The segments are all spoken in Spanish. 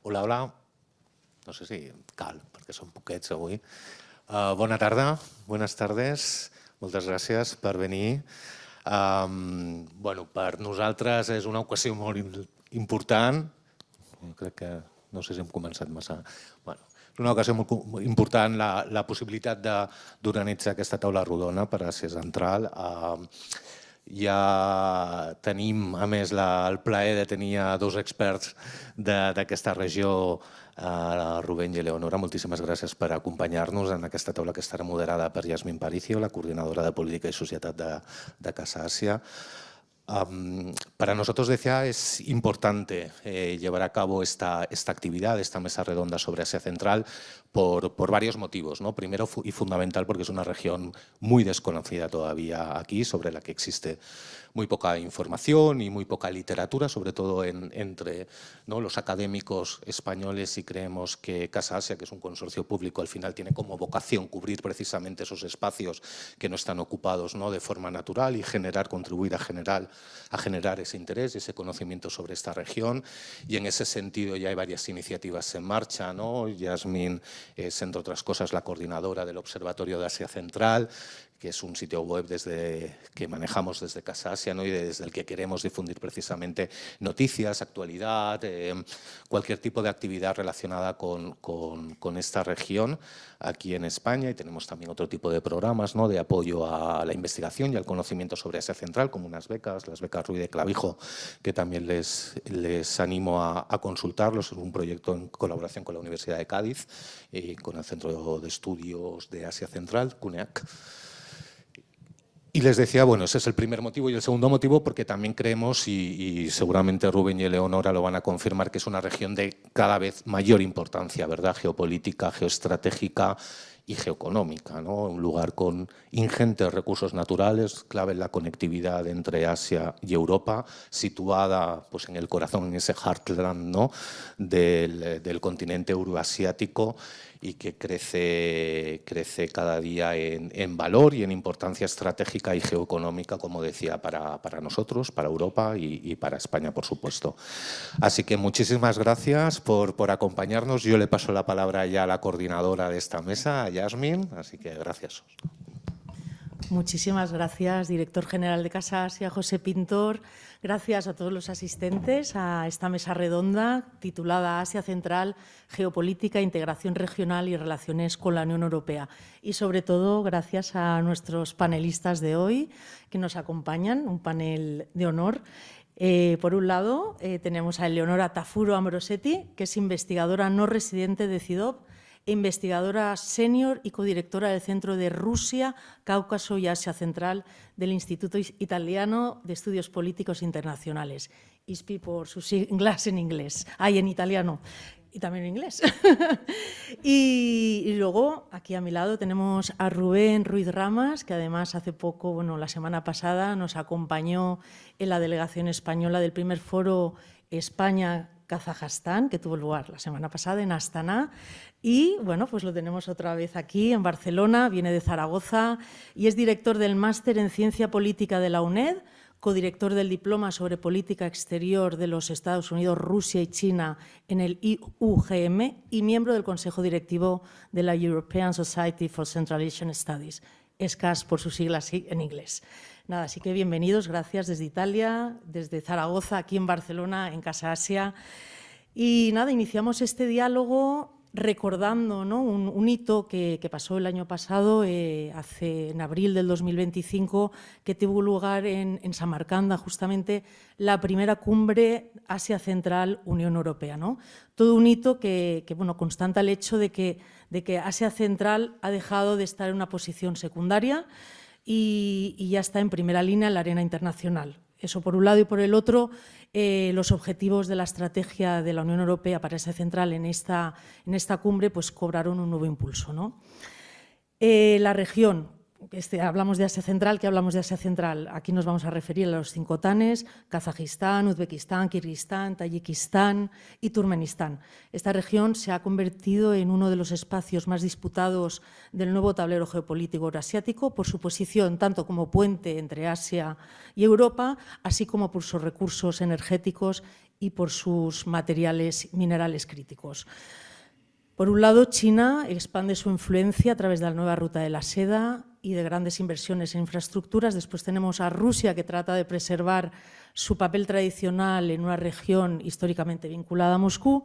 Hola, hola. No sé si cal, perquè som poquets avui. Bona tarda, bones tardes. Moltes gràcies per venir. Per nosaltres és una ocasió molt important. Crec que no sé si hem començat massa. És una ocasió molt important la possibilitat d'organitzar aquesta taula rodona per a Àsia Central. Ja tenim, a més, el plaer de tenir dos experts d'aquesta regió, Rubén i Eleonora. Moltíssimes gràcies per acompanyar-nos en aquesta taula que estarà moderada per Yasmin Paricio, la coordinadora de Política y Societat de Casa Asia. Para nosotros, decía, es importante llevar a cabo esta actividad, esta mesa redonda sobre Asia Central, por varios motivos, ¿no? Primero y fundamental porque es una región muy desconocida todavía aquí, sobre la que existe muy poca información y muy poca literatura, sobre todo entre los académicos españoles, y creemos que Casa Asia, que es un consorcio público, al final tiene como vocación cubrir precisamente esos espacios que no están ocupados, ¿no?, de forma natural, y contribuir a generar ese interés y ese conocimiento sobre esta región. Y en ese sentido ya hay varias iniciativas en marcha, ¿no? Yasmin es, entre otras cosas, la coordinadora del Observatorio de Asia Central, que es un sitio web que manejamos desde Casa Asia, ¿no?, y desde el que queremos difundir precisamente noticias, actualidad, cualquier tipo de actividad relacionada con esta región aquí en España. Y tenemos también otro tipo de programas, ¿no?, de apoyo a la investigación y al conocimiento sobre Asia Central, como unas becas, las becas Ruy de Clavijo, que también les animo a consultarlos. Es un proyecto en colaboración con la Universidad de Cádiz y con el Centro de Estudios de Asia Central, CUNEAC. Y les decía, bueno, ese es el primer motivo. Y el segundo motivo, porque también creemos, y seguramente Rubén y Eleonora lo van a confirmar, que es una región de cada vez mayor importancia, ¿verdad?, geopolítica, geoestratégica y geoeconómica, ¿no? Un lugar con ingentes recursos naturales, clave en la conectividad entre Asia y Europa, situada pues en el corazón, en ese heartland, ¿no?, del continente euroasiático, y que crece cada día en valor y en importancia estratégica y geoeconómica, como decía, para nosotros, para Europa y para España, por supuesto. Así que muchísimas gracias por acompañarnos. Yo le paso la palabra ya a la coordinadora de esta mesa, a Yasmin, así que gracias. Muchísimas gracias, director general de Casa Asia, José Pintor. Gracias a todos los asistentes a esta mesa redonda titulada Asia Central, Geopolítica, Integración Regional y Relaciones con la Unión Europea. Y sobre todo, gracias a nuestros panelistas de hoy que nos acompañan, un panel de honor. Por un lado, tenemos a Eleonora Tafuro Ambrosetti, que es investigadora no residente de CIDOB, investigadora senior y codirectora del Centro de Rusia, Cáucaso y Asia Central del Instituto Italiano de Estudios Políticos Internacionales, ISPI por sus siglas en inglés, en italiano y también en inglés. y luego, aquí a mi lado, tenemos a Rubén Ruiz Ramas, que además hace poco, la semana pasada, nos acompañó en la delegación española del primer foro España-Kazajstán, que tuvo lugar la semana pasada en Astana. Y, pues lo tenemos otra vez aquí en Barcelona, viene de Zaragoza y es director del Máster en Ciencia Política de la UNED, codirector del Diploma sobre Política Exterior de los Estados Unidos, Rusia y China en el IUGM y miembro del Consejo Directivo de la European Society for Central Asian Studies, ESCAS por sus siglas en inglés. Nada, así que bienvenidos, gracias desde Italia, desde Zaragoza, aquí en Barcelona, en Casa Asia. Y nada, iniciamos este diálogo recordando, ¿no?, un hito que pasó el año pasado, en abril del 2025, que tuvo lugar en Samarcanda, justamente la primera cumbre Asia Central Unión Europea, ¿no? Todo un hito que constata el hecho de que Asia Central ha dejado de estar en una posición secundaria y ya está en primera línea en la arena internacional. Eso por un lado, y por el otro, los objetivos de la estrategia de la Unión Europea para Asia Central en esta cumbre pues cobraron un nuevo impulso, ¿no? La región, hablamos de Asia Central, ¿qué hablamos de Asia Central? Aquí nos vamos a referir a los 5 tanes, Kazajistán, Uzbekistán, Kirguistán, Tayikistán y Turkmenistán. Esta región se ha convertido en uno de los espacios más disputados del nuevo tablero geopolítico euroasiático por su posición tanto como puente entre Asia y Europa, así como por sus recursos energéticos y por sus minerales críticos. Por un lado, China expande su influencia a través de la nueva ruta de la seda y de grandes inversiones en infraestructuras. Después tenemos a Rusia, que trata de preservar su papel tradicional en una región históricamente vinculada a Moscú.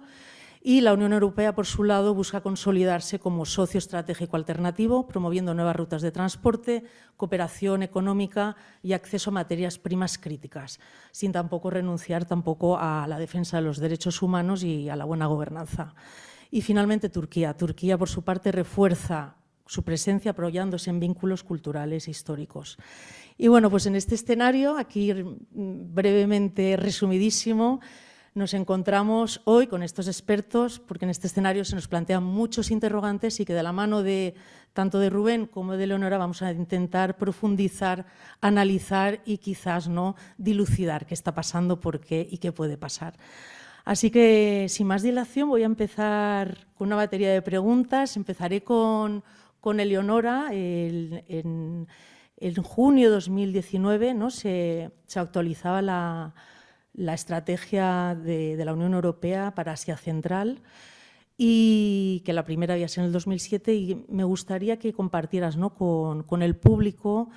Y la Unión Europea, por su lado, busca consolidarse como socio estratégico alternativo, promoviendo nuevas rutas de transporte, cooperación económica y acceso a materias primas críticas, sin tampoco renunciar a la defensa de los derechos humanos y a la buena gobernanza. Y finalmente Turquía. Turquía, por su parte, refuerza su presencia apoyándose en vínculos culturales e históricos. Y bueno, pues en este escenario, aquí brevemente resumidísimo, nos encontramos hoy con estos expertos, porque en este escenario se nos plantean muchos interrogantes y que de la mano tanto de Rubén como de Leonora vamos a intentar profundizar, analizar y quizás no dilucidar qué está pasando, por qué y qué puede pasar. Así que, sin más dilación, voy a empezar con una batería de preguntas. Empezaré con Eleonora. En junio de 2019, ¿no? se actualizaba la estrategia de la Unión Europea para Asia Central, y que la primera había sido en el 2007, y me gustaría que compartieras, ¿no? con el público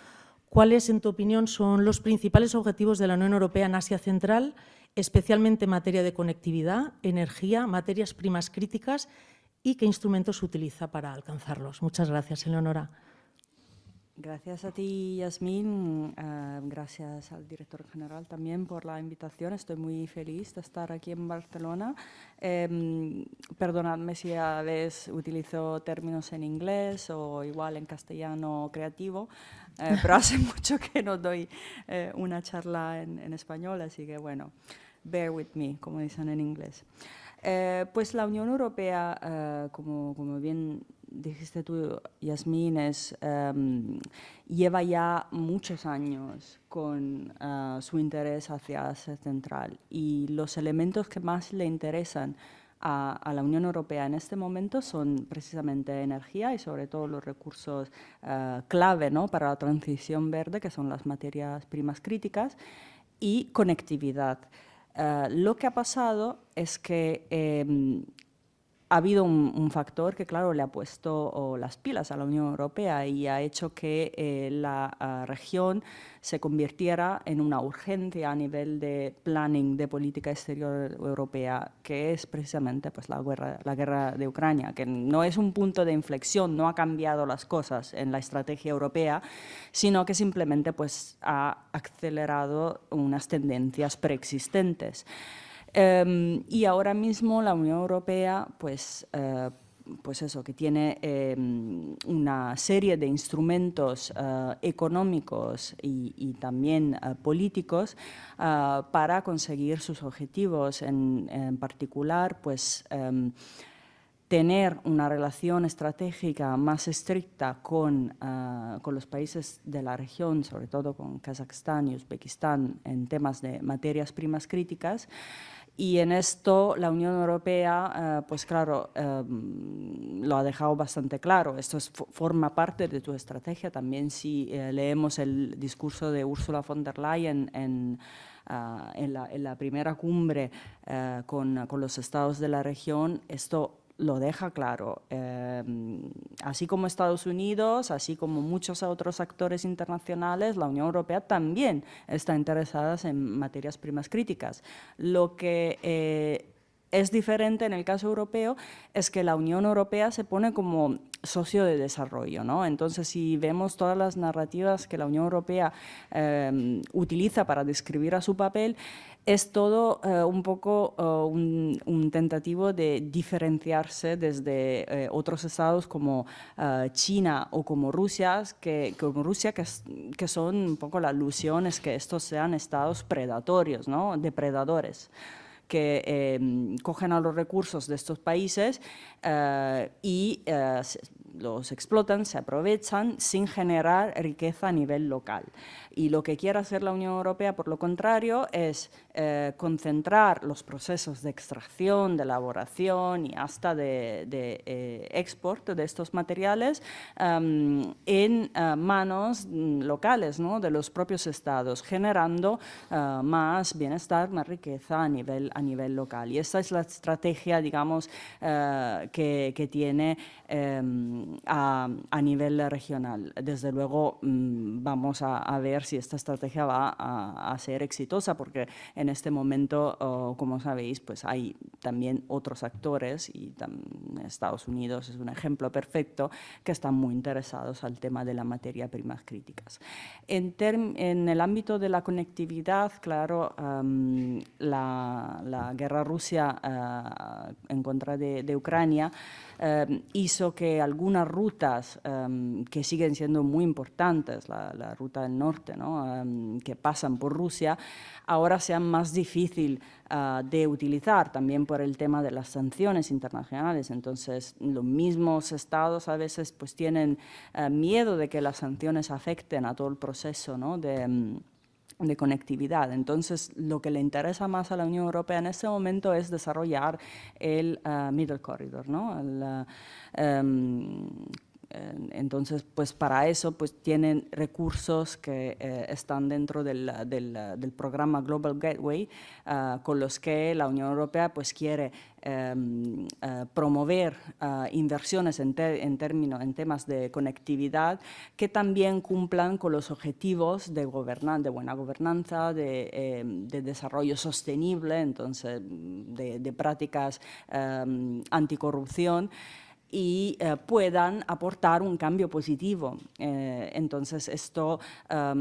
cuáles, en tu opinión, son los principales objetivos de la Unión Europea en Asia Central, especialmente en materia de conectividad, energía, materias primas críticas, y qué instrumentos utiliza para alcanzarlos. Muchas gracias, Eleonora. Gracias a ti, Yasmín. Gracias al director general también por la invitación. Estoy muy feliz de estar aquí en Barcelona. Perdonadme si a veces utilizo términos en inglés o igual en castellano creativo, pero hace mucho que no doy una charla en español, así que bueno, bear with me, como dicen en inglés. Pues la Unión Europea, como bien dijiste tú, Yasmín, lleva ya muchos años con su interés hacia Asia Central, y los elementos que más le interesan a la Unión Europea en este momento son precisamente energía y sobre todo los recursos clave, ¿no? para la transición verde, que son las materias primas críticas, y conectividad. Lo que ha pasado es que ha habido un factor que, claro, le ha puesto las pilas a la Unión Europea y ha hecho que la región se convirtiera en una urgencia a nivel de planning de política exterior europea, que es precisamente pues, la guerra de Ucrania, que no es un punto de inflexión, no ha cambiado las cosas en la estrategia europea, sino que simplemente pues, ha acelerado unas tendencias preexistentes. Y ahora mismo la Unión Europea, pues eso, que tiene una serie de instrumentos económicos y también políticos para conseguir sus objetivos. En particular, pues tener una relación estratégica más estricta con los países de la región, sobre todo con Kazajstán y Uzbekistán, en temas de materias primas críticas. Y en esto la Unión Europea, pues claro, lo ha dejado bastante claro. Esto forma parte de tu estrategia. También si leemos el discurso de Ursula von der Leyen en la primera cumbre con los estados de la región, esto lo deja claro. Así como Estados Unidos, así como muchos otros actores internacionales, la Unión Europea también está interesada en materias primas críticas. Lo que es diferente en el caso europeo es que la Unión Europea se pone como socio de desarrollo, ¿no? Entonces, si vemos todas las narrativas que la Unión Europea utiliza para describir a su papel, es todo un poco un tentativo de diferenciarse desde otros estados como China o como Rusia, que son un poco la alusión es que estos sean estados predatorios, ¿no? Depredadores, que cogen a los recursos de estos países y los explotan, se aprovechan sin generar riqueza a nivel local. Y lo que quiere hacer la Unión Europea, por lo contrario, es concentrar los procesos de extracción, de elaboración y hasta de export de estos materiales en manos locales, ¿no?, de los propios estados, generando más bienestar, más riqueza a nivel local. Y esta es la estrategia, digamos, que tiene a nivel regional. Desde luego vamos a ver si esta estrategia va a ser exitosa, porque en este momento, como sabéis, pues hay también otros actores, y Estados Unidos es un ejemplo perfecto, que están muy interesados al tema de las materias primas críticas. En el ámbito de la conectividad, claro, la guerra Rusia en contra de Ucrania hizo que algunas rutas que siguen siendo muy importantes, la ruta del norte, ¿no?, que pasan por Rusia, ahora sean más difícil de utilizar, también por el tema de las sanciones internacionales. Entonces, los mismos estados a veces pues tienen miedo de que las sanciones afecten a todo el proceso, ¿no?, de conectividad. Entonces, lo que le interesa más a la Unión Europea en este momento es desarrollar el Middle Corridor, ¿no? Entonces, pues para eso pues tienen recursos que están dentro del programa Global Gateway, con los que la Unión Europea pues quiere promover inversiones en temas de conectividad que también cumplan con los objetivos de buena gobernanza, de desarrollo sostenible, entonces de prácticas anticorrupción, y puedan aportar un cambio positivo. Entonces, esto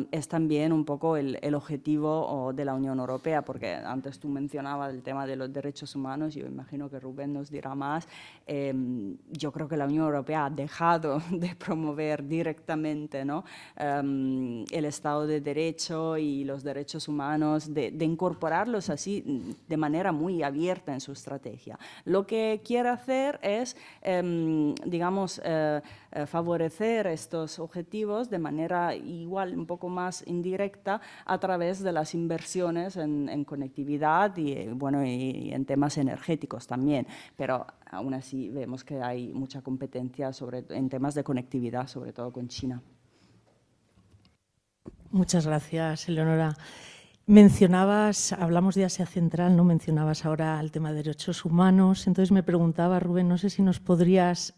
es también un poco el objetivo de la Unión Europea, porque antes tú mencionabas el tema de los derechos humanos, yo imagino que Rubén nos dirá más. Yo creo que la Unión Europea ha dejado de promover directamente, ¿no?, el Estado de Derecho y los derechos humanos, de incorporarlos así de manera muy abierta en su estrategia. Lo que quiere hacer es digamos, favorecer estos objetivos de manera igual, un poco más indirecta, a través de las inversiones en conectividad y, bueno, y en temas energéticos también. Pero aún así vemos que hay mucha competencia en temas de conectividad, sobre todo con China. Muchas gracias, Eleonora. Hablamos de Asia Central, ¿no? Mencionabas ahora el tema de derechos humanos. Entonces me preguntaba, Rubén, no sé si nos podrías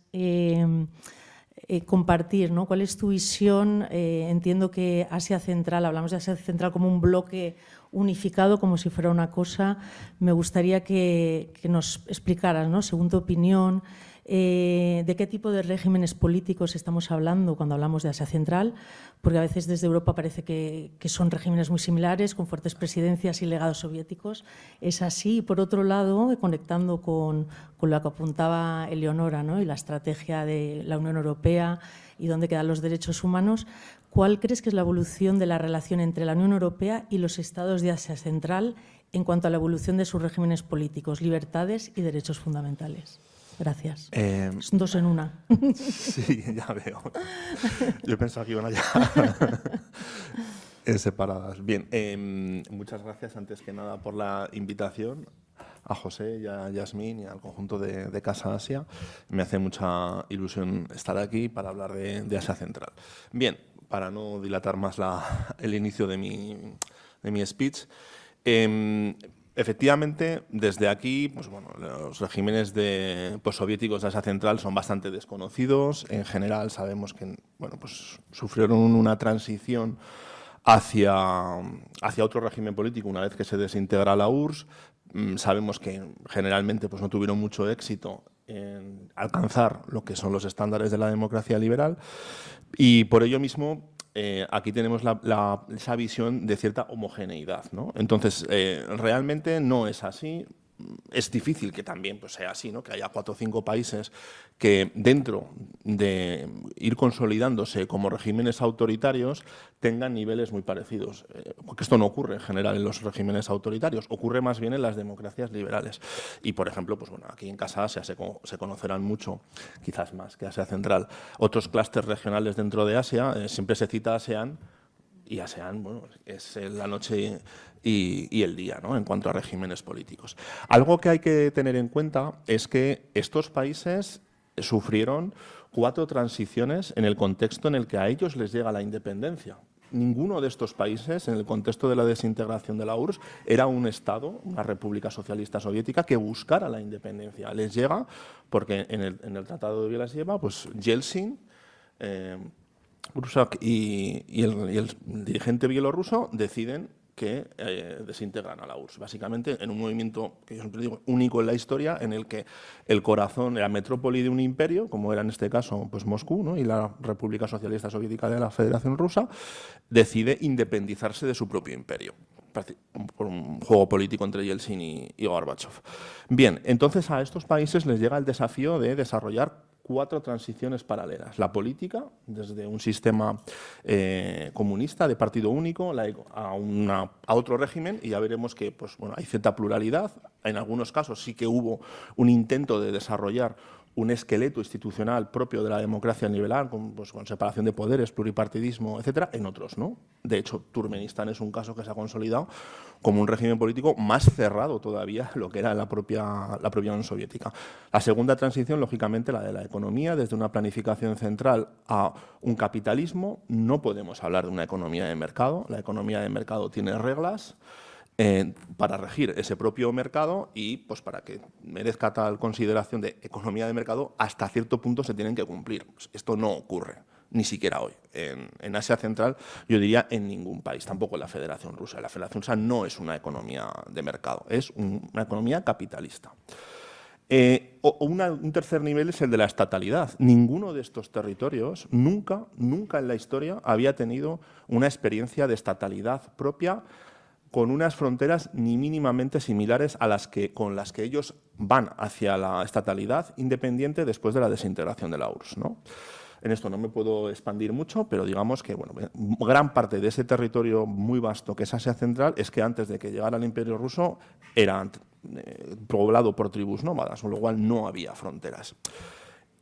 compartir, ¿no?, cuál es tu visión. Entiendo que Asia Central, hablamos de Asia Central como un bloque unificado, como si fuera una cosa. Me gustaría que nos explicaras, ¿no?, según tu opinión, de qué tipo de regímenes políticos estamos hablando cuando hablamos de Asia Central, porque a veces desde Europa parece que son regímenes muy similares, con fuertes presidencias y legados soviéticos. ¿Es así? Y por otro lado, conectando con lo que apuntaba Eleonora, ¿no?, y la estrategia de la Unión Europea y dónde quedan los derechos humanos, ¿cuál crees que es la evolución de la relación entre la Unión Europea y los estados de Asia Central en cuanto a la evolución de sus regímenes políticos, libertades y derechos fundamentales? Gracias. Son dos en una. Sí, ya veo. Yo pensaba que iban allá separadas. Bien, muchas gracias antes que nada por la invitación, a José y a Yasmín y al conjunto de Casa Asia. Me hace mucha ilusión estar aquí para hablar de Asia Central. Bien, para no dilatar más el inicio de mi speech, efectivamente, desde aquí, pues bueno, los regímenes postsoviéticos de Asia Central son bastante desconocidos. En general, sabemos que, bueno, pues sufrieron una transición hacia otro régimen político una vez que se desintegra la URSS. Sabemos que generalmente pues no tuvieron mucho éxito en alcanzar lo que son los estándares de la democracia liberal, y por ello mismo aquí tenemos esa visión de cierta homogeneidad, ¿no? Entonces, realmente no es así. es difícil que también pues, sea así, ¿no? Que haya 4 o 5 países que dentro de ir consolidándose como regímenes autoritarios tengan niveles muy parecidos. Porque esto no ocurre en general en los regímenes autoritarios, ocurre más bien en las democracias liberales. Y, por ejemplo, pues, bueno, aquí en Casa Asia se conocerán mucho, quizás más que Asia Central, otros clústeres regionales dentro de Asia. Siempre se cita ASEAN, y ASEAN, bueno, es la noche y el día, ¿no?, en cuanto a regímenes políticos. Algo que hay que tener en cuenta es que estos países sufrieron 4 transiciones en el contexto en el que a ellos les llega la independencia. Ninguno de estos países, en el contexto de la desintegración de la URSS, era un Estado, una república socialista soviética, que buscara la independencia. Les llega porque en el Tratado de Bielsa, pues Yeltsin, Gruzak y el dirigente bielorruso deciden que desintegran a la URSS. Básicamente en un movimiento, que yo siempre digo, único en la historia, en el que el corazón, la metrópoli de un imperio, como era en este caso pues Moscú, ¿no?, y la República Socialista Soviética de la Federación Rusa, decide independizarse de su propio imperio, por un juego político entre Yeltsin y Gorbachev. Bien, entonces a estos países les llega el desafío de desarrollar 4 transiciones paralelas. La política, desde un sistema comunista de partido único a otro régimen, y ya veremos que pues, bueno, hay cierta pluralidad. En algunos casos sí que hubo un intento de desarrollar un esqueleto institucional propio de la democracia liberal, con separación de poderes, pluripartidismo, etcétera. En otros no. De hecho, Turkmenistán es un caso que se ha consolidado como un régimen político más cerrado todavía de lo que era la propia Unión Soviética. La segunda transición, lógicamente, la de la economía, desde una planificación central a un capitalismo. No podemos hablar de una economía de mercado. La economía de mercado tiene reglas para regir ese propio mercado, y pues para que merezca tal consideración de economía de mercado, hasta cierto punto se tienen que cumplir. Pues esto no ocurre, ni siquiera hoy. En Asia Central, yo diría en ningún país, tampoco en la Federación Rusa. La Federación Rusa no es una economía de mercado, es una economía capitalista. Un tercer nivel es el de la estatalidad. Ninguno de estos territorios nunca en la historia había tenido una experiencia de estatalidad propia, con unas fronteras ni mínimamente similares a con las que ellos van hacia la estatalidad independiente después de la desintegración de la URSS, ¿no? En esto no me puedo expandir mucho, pero digamos que bueno, gran parte de ese territorio muy vasto que es Asia Central es que antes de que llegara el Imperio Ruso era poblado por tribus nómadas, con lo cual no había fronteras.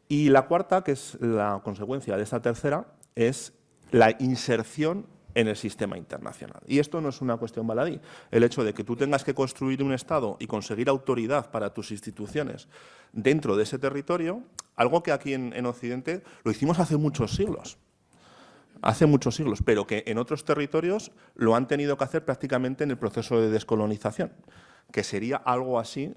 Y la cuarta, que es la consecuencia de esta tercera, es la inserción en el sistema internacional. Y esto no es una cuestión baladí. El hecho de que tú tengas que construir un Estado y conseguir autoridad para tus instituciones dentro de ese territorio, algo que aquí en Occidente lo hicimos hace muchos siglos, pero que en otros territorios lo han tenido que hacer prácticamente en el proceso de descolonización, que sería algo así,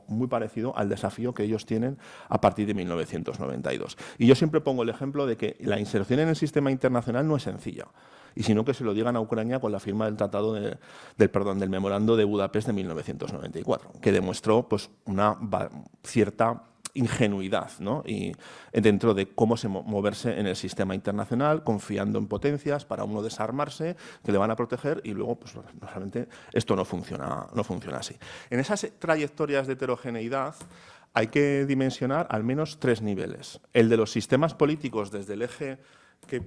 muy parecido al desafío que ellos tienen a partir de 1992. Y yo siempre pongo el ejemplo de que la inserción en el sistema internacional no es sencilla, y sino que se lo digan a Ucrania con la firma del tratado del memorando de Budapest de 1994, que demostró pues, una cierta ingenuidad, ¿no?, y dentro de cómo moverse en el sistema internacional, confiando en potencias para uno desarmarse, que le van a proteger, y luego pues, realmente esto no funciona así. En esas trayectorias de heterogeneidad hay que dimensionar al menos 3 niveles. El de los sistemas políticos desde el eje que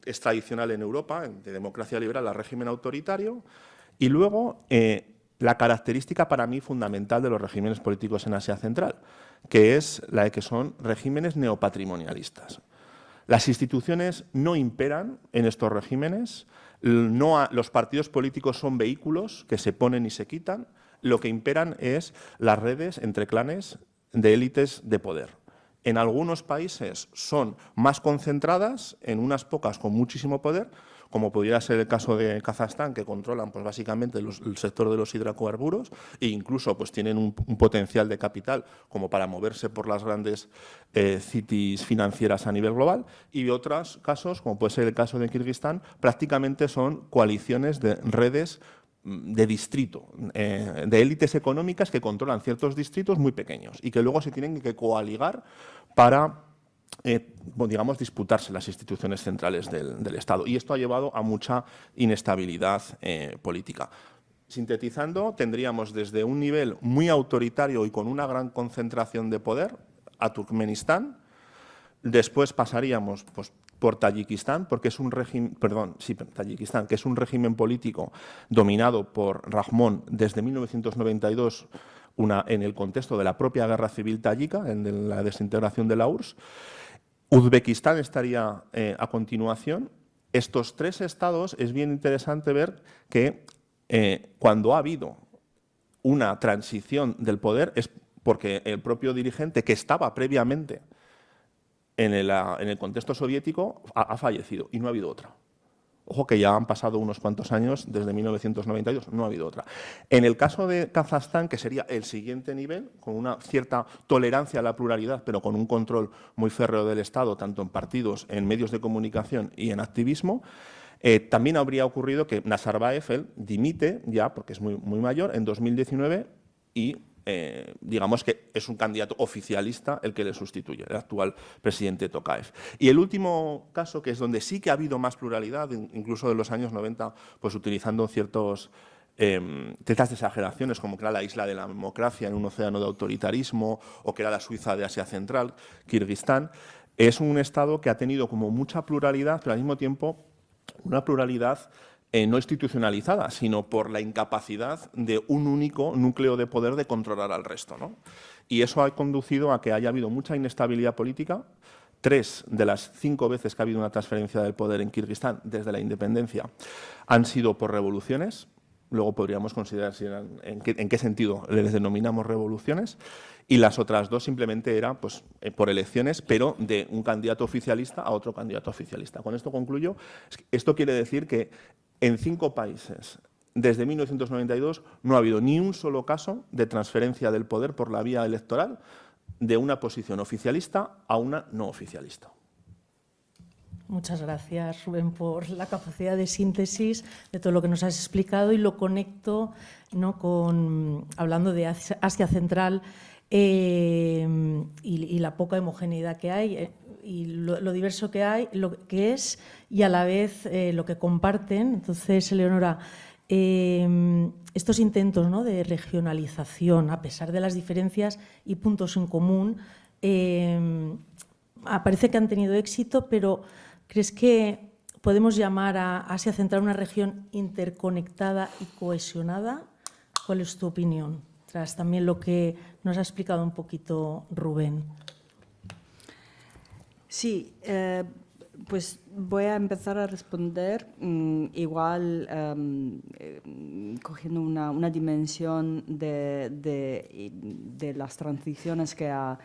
es tradicional en Europa, de democracia liberal a régimen autoritario, y luego la característica para mí fundamental de los regímenes políticos en Asia Central, que es la de que son regímenes neopatrimonialistas. Las instituciones no imperan en estos regímenes, los partidos políticos son vehículos que se ponen y se quitan, lo que imperan es las redes entre clanes de élites de poder. En algunos países son más concentradas, en unas pocas con muchísimo poder, como podría ser el caso de Kazajstán, que controlan pues, básicamente el sector de los hidrocarburos e incluso pues, tienen un potencial de capital como para moverse por las grandes cities financieras a nivel global, y otros casos, como puede ser el caso de Kirguistán, prácticamente son coaliciones de redes de distrito, de élites económicas que controlan ciertos distritos muy pequeños y que luego se tienen que coaligar para, digamos, disputarse las instituciones centrales del Estado. Y esto ha llevado a mucha inestabilidad política. sintetizando, tendríamos desde un nivel muy autoritario y con una gran concentración de poder a Turkmenistán. Después pasaríamos pues, por Tayikistán, porque es un régimen, Tayikistán, que es un régimen político dominado por Rahmon desde 1992, en el contexto de la propia guerra civil tayika, en la desintegración de la URSS. Uzbekistán estaría a continuación. Estos tres estados es bien interesante ver que cuando ha habido una transición del poder es porque el propio dirigente que estaba previamente en el contexto soviético ha fallecido y no ha habido otra. Ojo que ya han pasado unos cuantos años desde 1992, no ha habido otra. En el caso de Kazajstán, que sería el siguiente nivel, con una cierta tolerancia a la pluralidad, pero con un control muy férreo del Estado, tanto en partidos, en medios de comunicación y en activismo, también habría ocurrido que Nazarbayev él dimite ya, porque es muy mayor, en 2019 y digamos que es un candidato oficialista el que le sustituye, el actual presidente Tokayev. Y el último caso, que es donde sí que ha habido más pluralidad, incluso de los años 90, pues utilizando ciertas exageraciones, como que era la isla de la democracia en un océano de autoritarismo, o que era la Suiza de Asia Central, Kirguistán, es un estado que ha tenido como mucha pluralidad, pero al mismo tiempo una pluralidad no institucionalizada, sino por la incapacidad de un único núcleo de poder de controlar al resto, ¿no? Y eso ha conducido a que haya habido mucha inestabilidad política. 3 de las 5 veces que ha habido una transferencia del poder en Kirguistán desde la independencia han sido por revoluciones. Luego podríamos considerar en qué sentido les denominamos revoluciones. Y las otras 2 simplemente eran pues, por elecciones, pero de un candidato oficialista a otro candidato oficialista. Con esto concluyo. Esto quiere decir que en 5 países, desde 1992, no ha habido ni un solo caso de transferencia del poder por la vía electoral de una posición oficialista a una no oficialista. Muchas gracias, Rubén, por la capacidad de síntesis de todo lo que nos has explicado, y lo conecto, ¿no?, hablando de Asia Central y la poca homogeneidad que hay y lo diverso que hay, lo que es y a la vez lo que comparten. Entonces, Eleonora, estos intentos, ¿no?, de regionalización, a pesar de las diferencias y puntos en común, parece que han tenido éxito, pero ¿crees que podemos llamar a Asia Central una región interconectada y cohesionada? ¿Cuál es tu opinión? Tras también lo que nos ha explicado un poquito Rubén. Sí, pues voy a empezar a responder igual cogiendo una dimensión de las transiciones que ha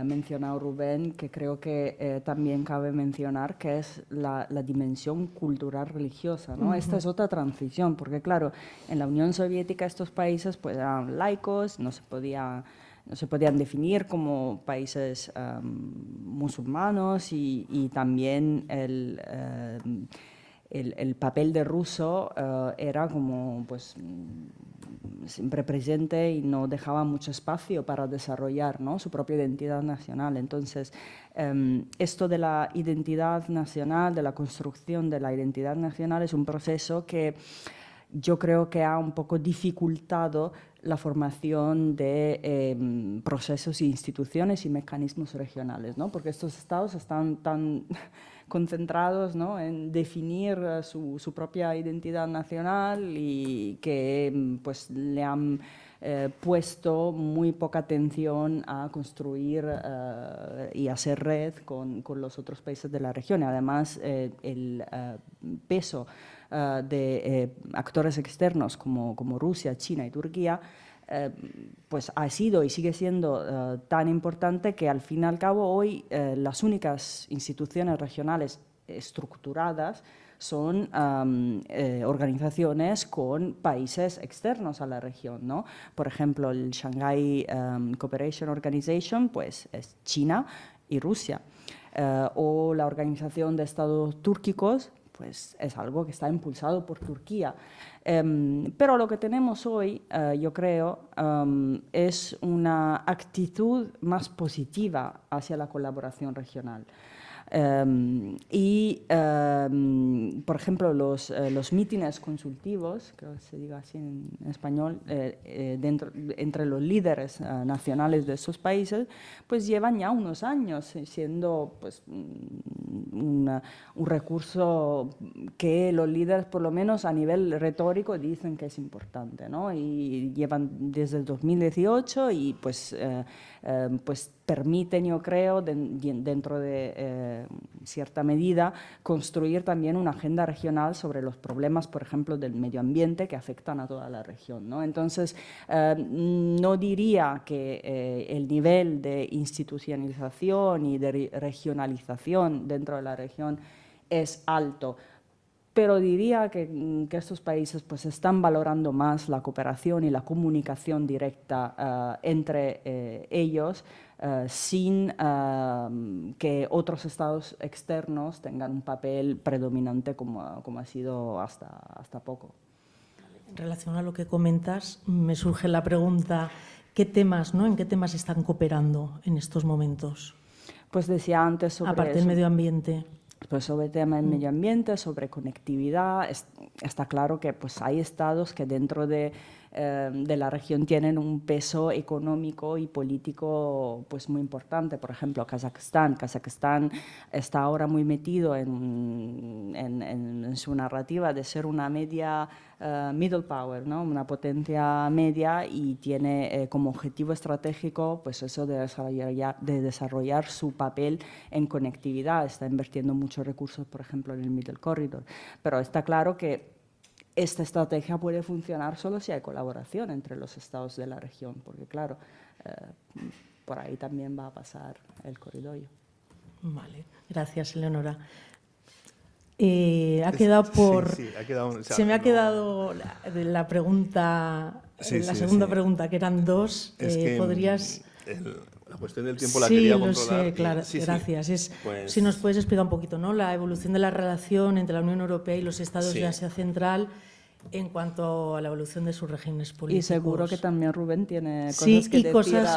mencionado Rubén, que creo que también cabe mencionar, que es la dimensión cultural religiosa, ¿no? Esta es otra transición, porque claro, en la Unión Soviética estos países pues eran laicos, no se podían definir como países musulmanos, y también el papel de ruso era como pues siempre presente y no dejaba mucho espacio para desarrollar, ¿no?, su propia identidad nacional. Entonces, esto de la identidad nacional, de la construcción de la identidad nacional, es un proceso que yo creo que ha un poco dificultado la formación de procesos e instituciones y mecanismos regionales, ¿no? Porque estos estados están tan concentrados, ¿no?, en definir su propia identidad nacional, y que pues le han puesto muy poca atención a construir y hacer red con los otros países de la región. Además, el peso de actores externos como Rusia, China y Turquía pues ha sido y sigue siendo tan importante que al fin y al cabo hoy las únicas instituciones regionales estructuradas son organizaciones con países externos a la región, ¿no? Por ejemplo, el Shanghai Cooperation Organization pues es China y Rusia, o la Organización de Estados Túrquicos pues es algo que está impulsado por Turquía. Pero lo que tenemos hoy, yo creo, es una actitud más positiva hacia la colaboración regional. Por ejemplo, los mítines consultivos, creo que se diga así en español, entre los líderes nacionales de esos países, pues llevan ya unos años siendo pues, un recurso que los líderes, por lo menos a nivel retórico, dicen que es importante, ¿no? Y llevan desde el 2018 y pues permiten, yo creo, dentro de cierta medida, construir también una agenda regional sobre los problemas, por ejemplo, del medio ambiente que afectan a toda la región, ¿no? Entonces, no diría que el nivel de institucionalización y de regionalización dentro de la región es alto, pero diría que estos países pues, están valorando más la cooperación y la comunicación directa entre ellos, sin que otros estados externos tengan un papel predominante como ha sido hasta poco. En relación a lo que comentas, me surge la pregunta, ¿qué temas, ¿no? ¿En qué temas están cooperando en estos momentos? Pues decía antes sobre aparte del medio ambiente. Pues sobre el tema del medio ambiente, sobre conectividad, está claro que pues, hay estados que dentro de la región tienen un peso económico y político pues, muy importante. Por ejemplo, Kazajstán. Kazajstán está ahora muy metido en su narrativa de ser una media middle power, ¿no? Una potencia media, y tiene como objetivo estratégico pues, eso de desarrollar su papel en conectividad. Está invirtiendo muchos recursos, por ejemplo, en el Middle Corridor. Pero está claro que esta estrategia puede funcionar solo si hay colaboración entre los estados de la región, porque claro, por ahí también va a pasar el corredor. Vale, gracias, Eleonora. Ha quedado por... Sí, ha quedado, o sea, se me ha quedado la pregunta, la segunda pregunta, que eran dos. Es que podrías... La cuestión del tiempo la quería controlar. Sí, lo sé, claro, gracias. Pues, si nos puedes explicar un poquito, ¿no? La evolución de la relación entre la Unión Europea y los estados de Asia Central en cuanto a la evolución de sus regímenes políticos. Y seguro que también Rubén tiene cosas que y decir cosas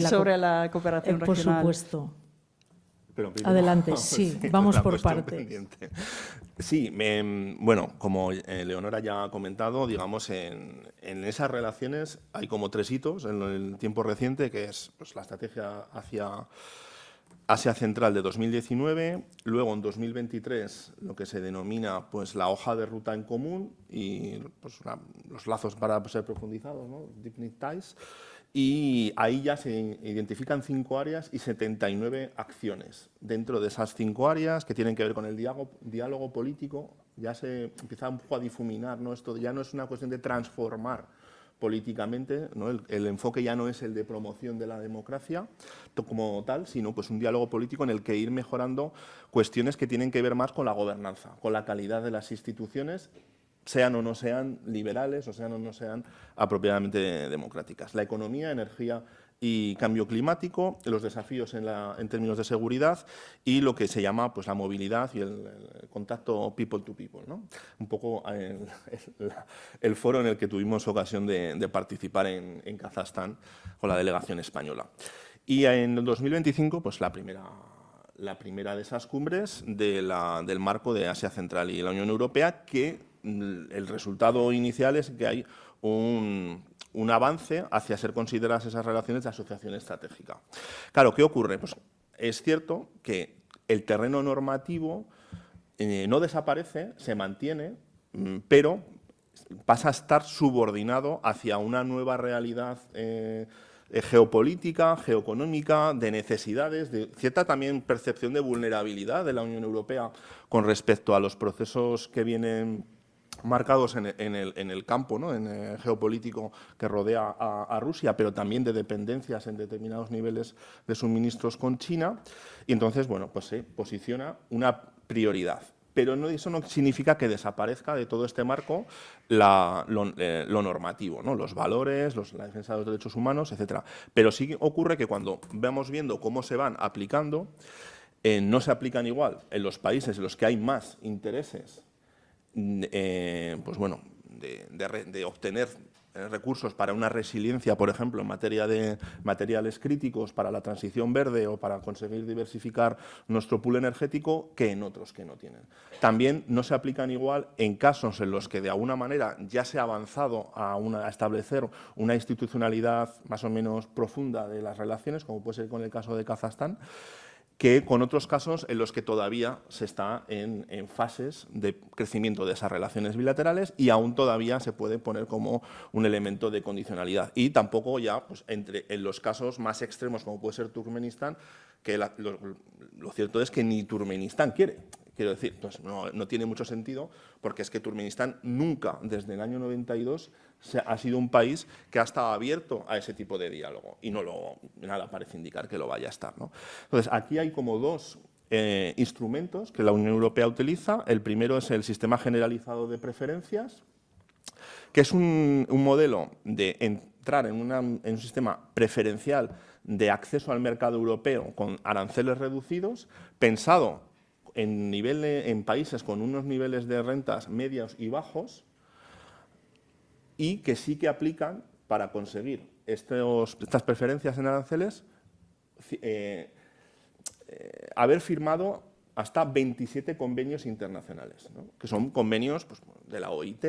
sobre la cooperación regional. Por supuesto. Pero adelante, sí, vamos por partes. Sí, bueno, como Leonora ya ha comentado, digamos, en esas relaciones hay como 3 hitos en el tiempo reciente, que es pues, la estrategia hacia Asia Central de 2019, luego en 2023 lo que se denomina pues, la hoja de ruta en común y pues, los lazos para ser profundizados, ¿no? Deep ties. Y ahí ya se identifican 5 áreas y 79 acciones. Dentro de esas 5 áreas que tienen que ver con el diálogo político, ya se empieza un poco a difuminar, ¿no? Esto ya no es una cuestión de transformar políticamente, ¿no? El enfoque ya no es el de promoción de la democracia como tal, sino pues, un diálogo político en el que ir mejorando cuestiones que tienen que ver más con la gobernanza, con la calidad de las instituciones, sean o no sean liberales o sean o no sean apropiadamente democráticas. La economía, energía y cambio climático, los desafíos en términos de seguridad y lo que se llama pues, la movilidad y el contacto people to people, ¿no? Un poco el foro en el que tuvimos ocasión de participar en Kazajstán con la delegación española. Y en el 2025, pues la primera de esas cumbres del marco de Asia Central y la Unión Europea, que el resultado inicial es que hay un avance hacia ser consideradas esas relaciones de asociación estratégica. Claro, ¿qué ocurre? Pues es cierto que el terreno normativo no desaparece, se mantiene, pero pasa a estar subordinado hacia una nueva realidad geopolítica, geoeconómica, de necesidades, de cierta también percepción de vulnerabilidad de la Unión Europea con respecto a los procesos que vienen marcados en el campo, ¿no? En el geopolítico que rodea a Rusia, pero también de dependencias en determinados niveles de suministros con China. Y entonces, bueno, pues se posiciona una prioridad. Pero eso no significa que desaparezca de todo este marco lo normativo, ¿no? Los valores, la defensa de los derechos humanos, etcétera. Pero sí ocurre que cuando vamos viendo cómo se van aplicando, no se aplican igual en los países en los que hay más intereses pues bueno, de obtener recursos para una resiliencia, por ejemplo, en materia de materiales críticos para la transición verde o para conseguir diversificar nuestro pool energético que en otros que no tienen. También no se aplican igual en casos en los que de alguna manera ya se ha avanzado a establecer una institucionalidad más o menos profunda de las relaciones, como puede ser con el caso de Kazajstán, que con otros casos en los que todavía se está en fases de crecimiento de esas relaciones bilaterales y aún todavía se puede poner como un elemento de condicionalidad. Y tampoco ya pues, en los casos más extremos, como puede ser Turkmenistán, que lo cierto es que ni Turkmenistán quiere. Quiero decir, pues no tiene mucho sentido porque es que Turkmenistán nunca, desde el año 92, ha sido un país que ha estado abierto a ese tipo de diálogo y nada parece indicar que lo vaya a estar, ¿no? Entonces, aquí hay como dos instrumentos que la Unión Europea utiliza. El primero es el sistema generalizado de preferencias, que es un modelo de entrar en un sistema preferencial de acceso al mercado europeo con aranceles reducidos, pensado en países con unos niveles de rentas medios y bajos y que sí que aplican para conseguir estas preferencias en aranceles haber firmado hasta 27 convenios internacionales, ¿no? Que son convenios pues, de la OIT,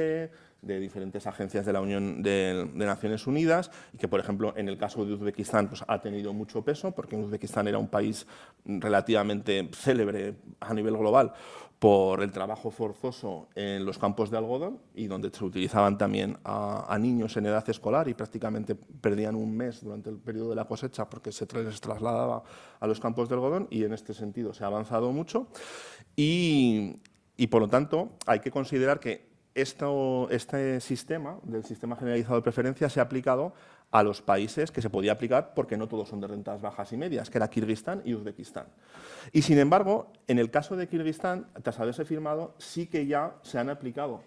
de diferentes agencias de la Unión de Naciones Unidas y que, por ejemplo, en el caso de Uzbekistán pues, ha tenido mucho peso porque Uzbekistán era un país relativamente célebre a nivel global por el trabajo forzoso en los campos de algodón y donde se utilizaban también a niños en edad escolar y prácticamente perdían un mes durante el periodo de la cosecha porque se les trasladaba a los campos de algodón y en este sentido se ha avanzado mucho y por lo tanto hay que considerar que este sistema, del sistema generalizado de preferencias, se ha aplicado a los países que se podía aplicar porque no todos son de rentas bajas y medias, que era Kirguistán y Uzbekistán. Y sin embargo, en el caso de Kirguistán, tras haberse firmado, sí que ya se han aplicado,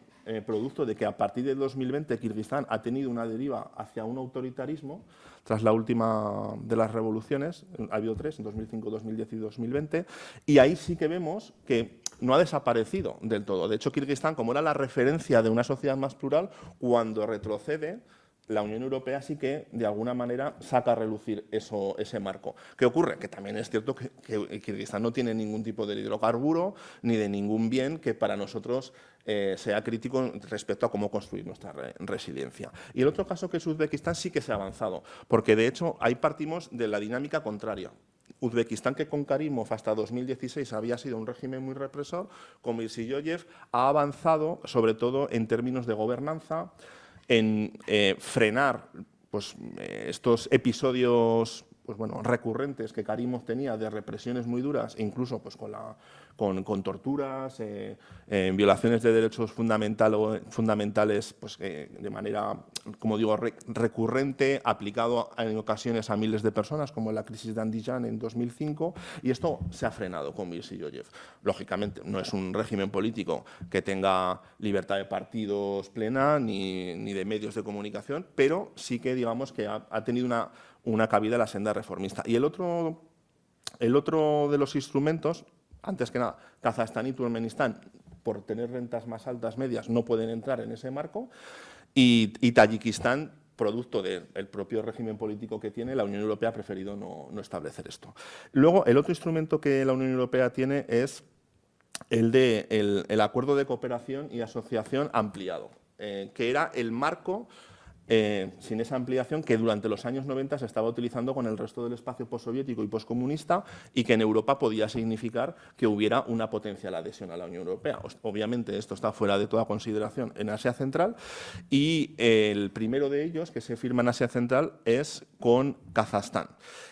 producto de que a partir del 2020 Kirguistán ha tenido una deriva hacia un autoritarismo, tras la última de las revoluciones, ha habido 3, en 2005, 2010 y 2020, y ahí sí que vemos que no ha desaparecido del todo. De hecho, Kirguistán, como era la referencia de una sociedad más plural, cuando retrocede, la Unión Europea sí que, de alguna manera, saca a relucir ese marco. ¿Qué ocurre? Que también es cierto que Kirguistán no tiene ningún tipo de hidrocarburo ni de ningún bien que para nosotros sea crítico respecto a cómo construir nuestra resiliencia. Y el otro caso que es Uzbekistán sí que se ha avanzado, porque de hecho ahí partimos de la dinámica contraria. Uzbekistán, que con Karimov hasta 2016 había sido un régimen muy represor, con Mirziyoyev ha avanzado sobre todo en términos de gobernanza, en frenar pues, estos episodios pues, bueno, recurrentes que Karimov tenía de represiones muy duras, incluso pues, con torturas, violaciones de derechos fundamentales pues, de manera, como digo, recurrente, aplicado en ocasiones a miles de personas, como en la crisis de Andijan en 2005, y esto se ha frenado con Mirziyoyev. Lógicamente, no es un régimen político que tenga libertad de partidos plena ni de medios de comunicación, pero sí que, digamos, que ha tenido una cabida en la senda reformista. Y el otro de los instrumentos, antes que nada, Kazajstán y Turkmenistán, por tener rentas más altas medias, no pueden entrar en ese marco, y Tayikistán, producto del propio régimen político que tiene, la Unión Europea ha preferido no establecer esto. Luego, el otro instrumento que la Unión Europea tiene es el Acuerdo de Cooperación y Asociación ampliado, que era el marco sin esa ampliación que durante los años 90 se estaba utilizando con el resto del espacio postsoviético y postcomunista y que en Europa podía significar que hubiera una potencial adhesión a la Unión Europea. Obviamente esto está fuera de toda consideración en Asia Central y el primero de ellos que se firma en Asia Central es con Kazajstán.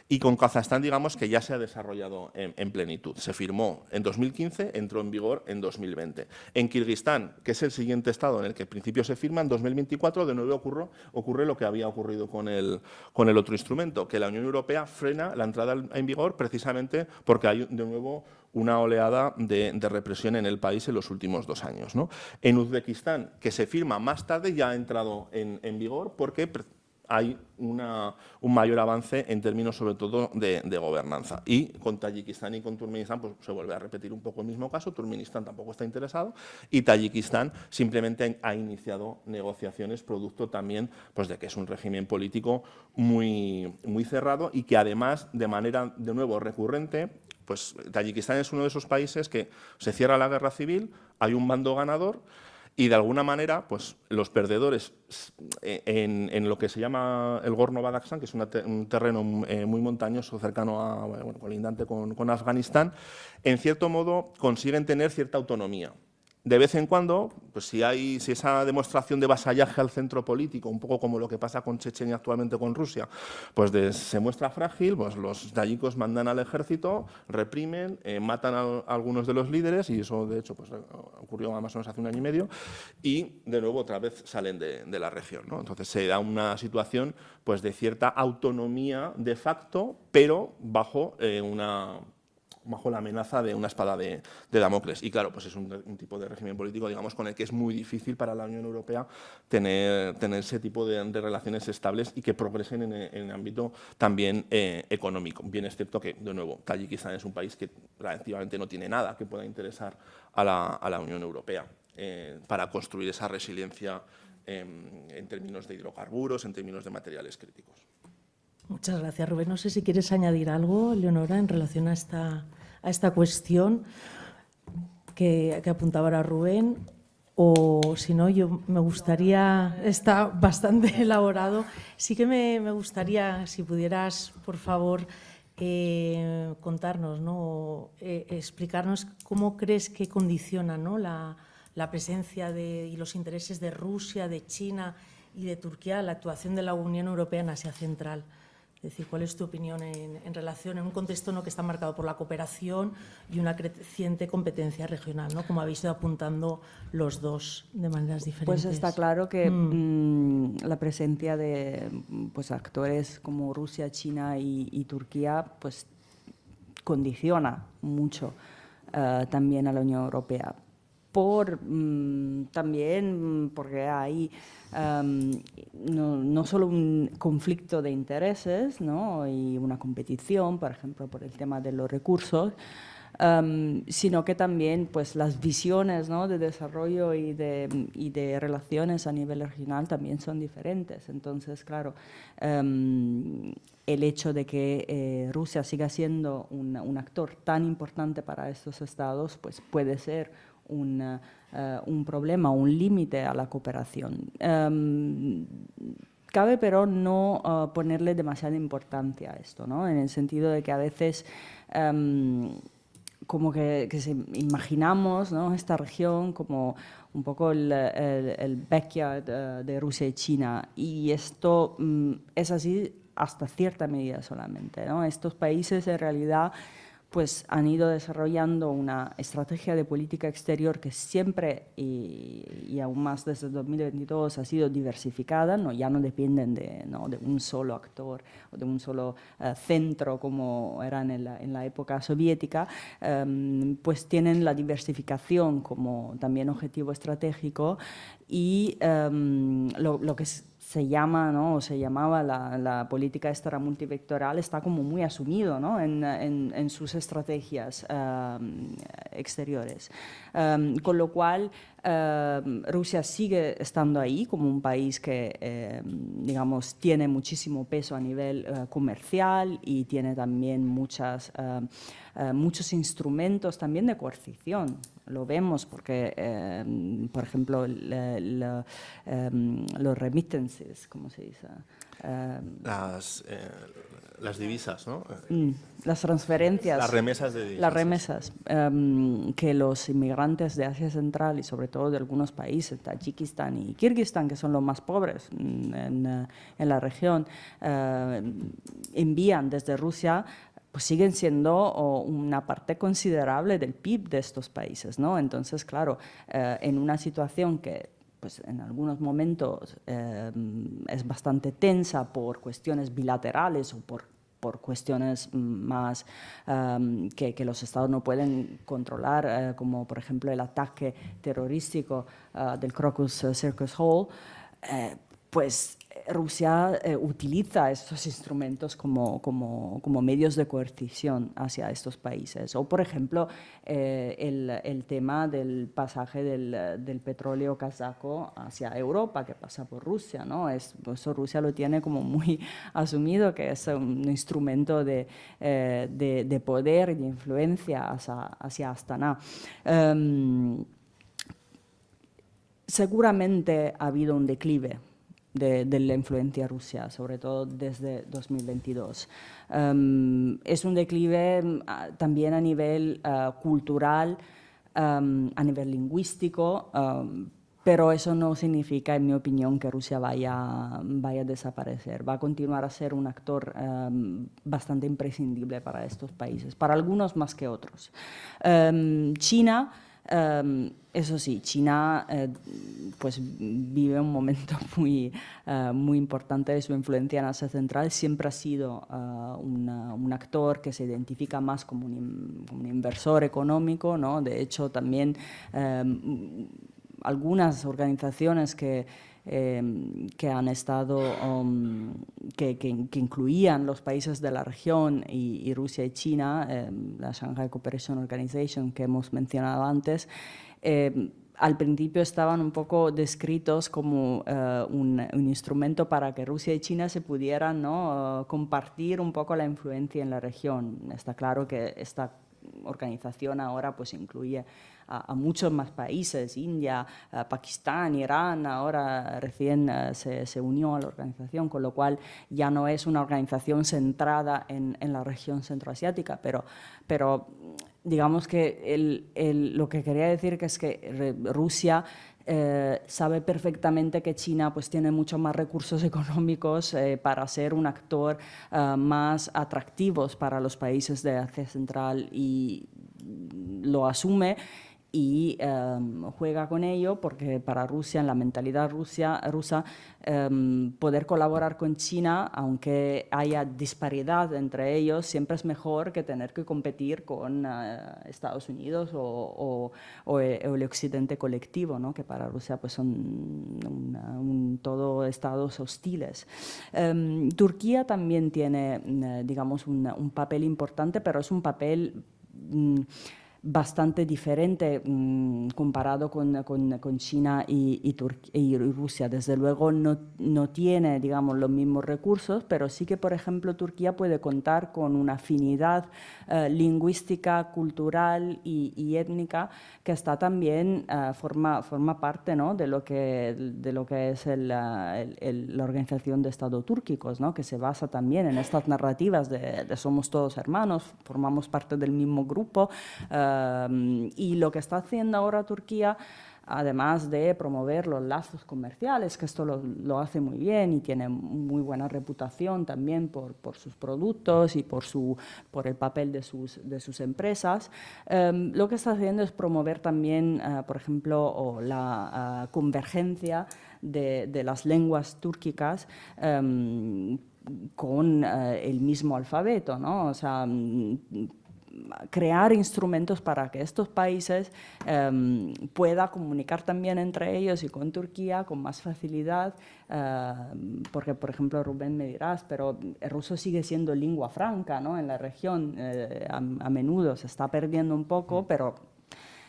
Y con Kazajstán, digamos que ya se ha desarrollado en plenitud. Se firmó en 2015, entró en vigor en 2020. En Kirguistán, que es el siguiente estado en el que en principio se firma, en 2024 de nuevo ocurre lo que había ocurrido con el otro instrumento, que la Unión Europea frena la entrada en vigor precisamente porque hay de nuevo una oleada de represión en el país en los últimos 2 años, ¿no? En Uzbekistán, que se firma más tarde, ya ha entrado en vigor porque hay un mayor avance en términos sobre todo de gobernanza. Y con Tayikistán y con Turkmenistán pues, se vuelve a repetir un poco el mismo caso. Turkmenistán tampoco está interesado y Tayikistán simplemente ha iniciado negociaciones producto también pues, de que es un régimen político muy cerrado y que además de manera de nuevo recurrente pues Tayikistán es uno de esos países que se cierra la guerra civil, hay un bando ganador y de alguna manera, pues los perdedores en lo que se llama el Gorno-Badakhshan, que es un terreno muy montañoso cercano a, bueno, colindante con Afganistán, en cierto modo consiguen tener cierta autonomía. De vez en cuando, pues si esa demostración de vasallaje al centro político, un poco como lo que pasa con Chechenia actualmente con Rusia, pues se muestra frágil, pues los tayikos mandan al ejército, reprimen, matan a algunos de los líderes, y eso de hecho pues, ocurrió más o menos hace 1 año y medio, y de nuevo otra vez salen de la región, ¿no? Entonces se da una situación pues, de cierta autonomía de facto, pero bajo la amenaza de una espada de Damocles. Y claro, pues es un tipo de régimen político, digamos, con el que es muy difícil para la Unión Europea tener ese tipo de relaciones estables y que progresen en el ámbito también económico. Bien es cierto que, de nuevo, Tayikistán es un país que relativamente no tiene nada que pueda interesar a la Unión Europea para construir esa resiliencia en términos de hidrocarburos, en términos de materiales críticos. Muchas gracias, Rubén. No sé si quieres añadir algo, Leonora, en relación a esta cuestión que apuntaba ahora Rubén, o si no, yo me gustaría, está bastante elaborado, sí que me gustaría, si pudieras, por favor, contarnos, ¿no? Explicarnos cómo crees que condiciona, ¿no? la presencia y los intereses de Rusia, de China y de Turquía, la actuación de la Unión Europea en Asia Central. Es decir, ¿cuál es tu opinión en relación, en un contexto ¿no? que está marcado por la cooperación y una creciente competencia regional, ¿no? Como habéis ido apuntando los dos de maneras diferentes? Pues está claro que la presencia de pues, actores como Rusia, China y Turquía pues, condiciona mucho también a la Unión Europea. También porque hay no solo un conflicto de intereses, ¿no? Y una competición, por ejemplo, por el tema de los recursos, sino que también pues, las visiones, ¿no? de desarrollo y de relaciones a nivel regional también son diferentes. Entonces, claro, el hecho de que Rusia siga siendo un actor tan importante para estos estados pues, puede ser un problema, un límite a la cooperación. Cabe pero no ponerle demasiada importancia a esto, ¿no? En el sentido de que a veces como que imaginamos, ¿no? esta región como un poco el backyard de Rusia y China, y esto es así hasta cierta medida solamente, ¿no? Estos países en realidad pues han ido desarrollando una estrategia de política exterior que siempre y aún más desde 2022 ha sido diversificada, ¿no? Ya no dependen de un solo actor o de un solo centro como eran en la época soviética, pues tienen la diversificación como también objetivo estratégico y lo que se llama, ¿no? o se llamaba la política externa multivectoral, está como muy asumido, ¿no? en sus estrategias exteriores. Con lo cual, Rusia sigue estando ahí como un país que, digamos, tiene muchísimo peso a nivel comercial y tiene también muchos instrumentos también de coercición. Lo vemos porque, por ejemplo, los remittances, ¿cómo se dice? Las divisas, ¿no? Las transferencias. Las remesas de divisas. Las remesas que los inmigrantes de Asia Central y sobre todo de algunos países, Tayikistán y Kirguistán, que son los más pobres en la región, envían desde Rusia, pues siguen siendo una parte considerable del PIB de estos países, ¿no? Entonces, claro, en una situación que pues en algunos momentos es bastante tensa por cuestiones bilaterales o por cuestiones más que los estados no pueden controlar, como por ejemplo el ataque terrorístico del Crocus Circus Hall, pues Rusia utiliza estos instrumentos como medios de coerción hacia estos países. O, por ejemplo, el tema del pasaje del petróleo kazajo hacia Europa, que pasa por Rusia, ¿no? Eso Rusia lo tiene como muy asumido, que es un instrumento de poder y de influencia hacia Astana. Seguramente ha habido un declive de la influencia rusa, sobre todo desde 2022. Es un declive también a nivel cultural, a nivel lingüístico, pero eso no significa, en mi opinión, que Rusia vaya a desaparecer. Va a continuar a ser un actor bastante imprescindible para estos países, para algunos más que otros. China, eso sí, China pues vive un momento muy importante de su influencia en Asia Central. Siempre ha sido un actor que se identifica más como un inversor económico, ¿no? De hecho, también algunas organizaciones que han estado, que incluían los países de la región y Rusia y China, la Shanghai Cooperation Organization que hemos mencionado antes, al principio estaban un poco descritos como un instrumento para que Rusia y China se pudieran, ¿no? Compartir un poco la influencia en la región. Está claro que esta organización ahora pues incluye a muchos más países, India, Pakistán, Irán, ahora recién se unió a la organización, con lo cual ya no es una organización centrada en la región centroasiática, pero digamos que lo que quería decir que es que Rusia sabe perfectamente que China pues, tiene mucho más recursos económicos para ser un actor más atractivos para los países de Asia Central y lo asume y juega con ello porque para Rusia, en la mentalidad rusa, poder colaborar con China, aunque haya disparidad entre ellos, siempre es mejor que tener que competir con Estados Unidos o el occidente colectivo, ¿no? Que para Rusia pues, son todo estados hostiles. Turquía también tiene, digamos, un papel importante, pero es un papel bastante diferente comparado con China y Rusia. Desde luego no tiene, digamos, los mismos recursos, pero sí que, por ejemplo, Turquía puede contar con una afinidad lingüística, cultural y étnica que está también, forma parte, ¿no? de lo que es la Organización de Estados Túrquicos, ¿no? Que se basa también en estas narrativas de somos todos hermanos, formamos parte del mismo grupo. Y lo que está haciendo ahora Turquía, además de promover los lazos comerciales, que esto lo hace muy bien y tiene muy buena reputación también por sus productos y por el papel de sus empresas, lo que está haciendo es promover también, por ejemplo, la convergencia de las lenguas túrquicas con el mismo alfabeto, ¿no? O sea, crear instrumentos para que estos países puedan comunicar también entre ellos y con Turquía con más facilidad, porque, por ejemplo, Rubén me dirás, pero el ruso sigue siendo lengua franca, ¿no? En la región, a menudo se está perdiendo un poco, pero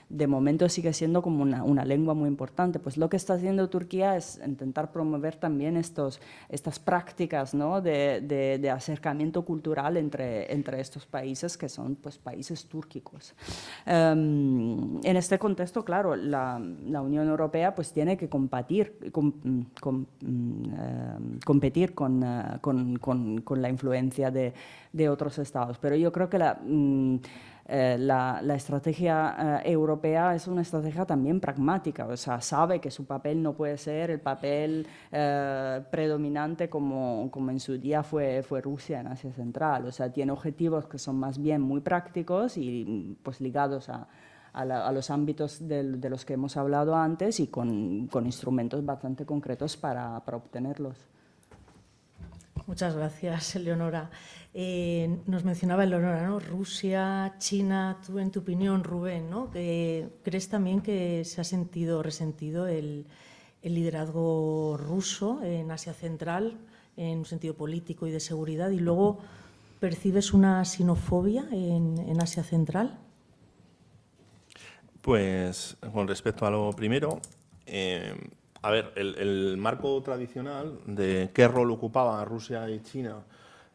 de momento sigue siendo como una lengua muy importante. Pues lo que está haciendo Turquía es intentar promover también estas prácticas, ¿no? de acercamiento cultural entre estos países que son pues, países túrquicos. En este contexto, claro, la Unión Europea pues, tiene que competir con la influencia de otros estados. Pero yo creo que la estrategia europea es una estrategia también pragmática, o sea, sabe que su papel no puede ser el papel predominante como en su día fue Rusia en Asia Central, o sea, tiene objetivos que son más bien muy prácticos y pues ligados a los ámbitos de los que hemos hablado antes y con instrumentos bastante concretos para obtenerlos. Muchas gracias, Eleonora. Nos mencionaba Eleonora, ¿no? Rusia, China, tú en tu opinión, Rubén, ¿no? ¿Crees también que se ha resentido el el liderazgo ruso en Asia Central, en un sentido político y de seguridad, y luego ¿percibes una xenofobia en Asia Central? Pues con respecto a lo primero, a ver, el marco tradicional de qué rol ocupaba Rusia y China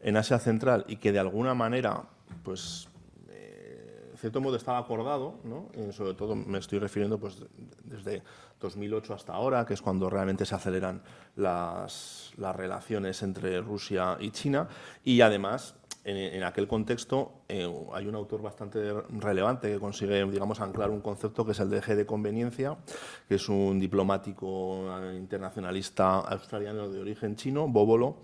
en Asia Central y que de alguna manera, pues, de cierto modo estaba acordado, ¿no? Sobre todo me estoy refiriendo pues, desde 2008 hasta ahora, que es cuando realmente se aceleran las relaciones entre Rusia y China, y además en aquel contexto hay un autor bastante relevante que consigue, digamos, anclar un concepto que es el de eje de conveniencia, que es un diplomático internacionalista australiano de origen chino, Bobolo,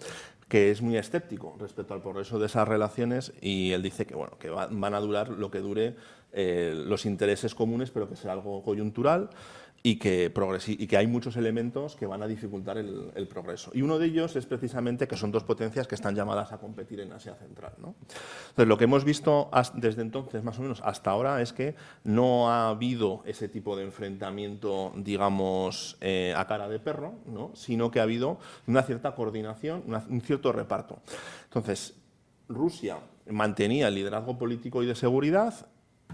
que es muy escéptico respecto al progreso de esas relaciones, y él dice que, bueno, que van a durar lo que dure los intereses comunes, pero que será algo coyuntural y que hay muchos elementos que van a dificultar el progreso. Y uno de ellos es precisamente que son dos potencias que están llamadas a competir en Asia Central, ¿no? Entonces, lo que hemos visto desde entonces, más o menos hasta ahora, es que no ha habido ese tipo de enfrentamiento, digamos, a cara de perro, ¿no? Sino que ha habido una cierta coordinación, un cierto reparto. Entonces, Rusia mantenía el liderazgo político y de seguridad.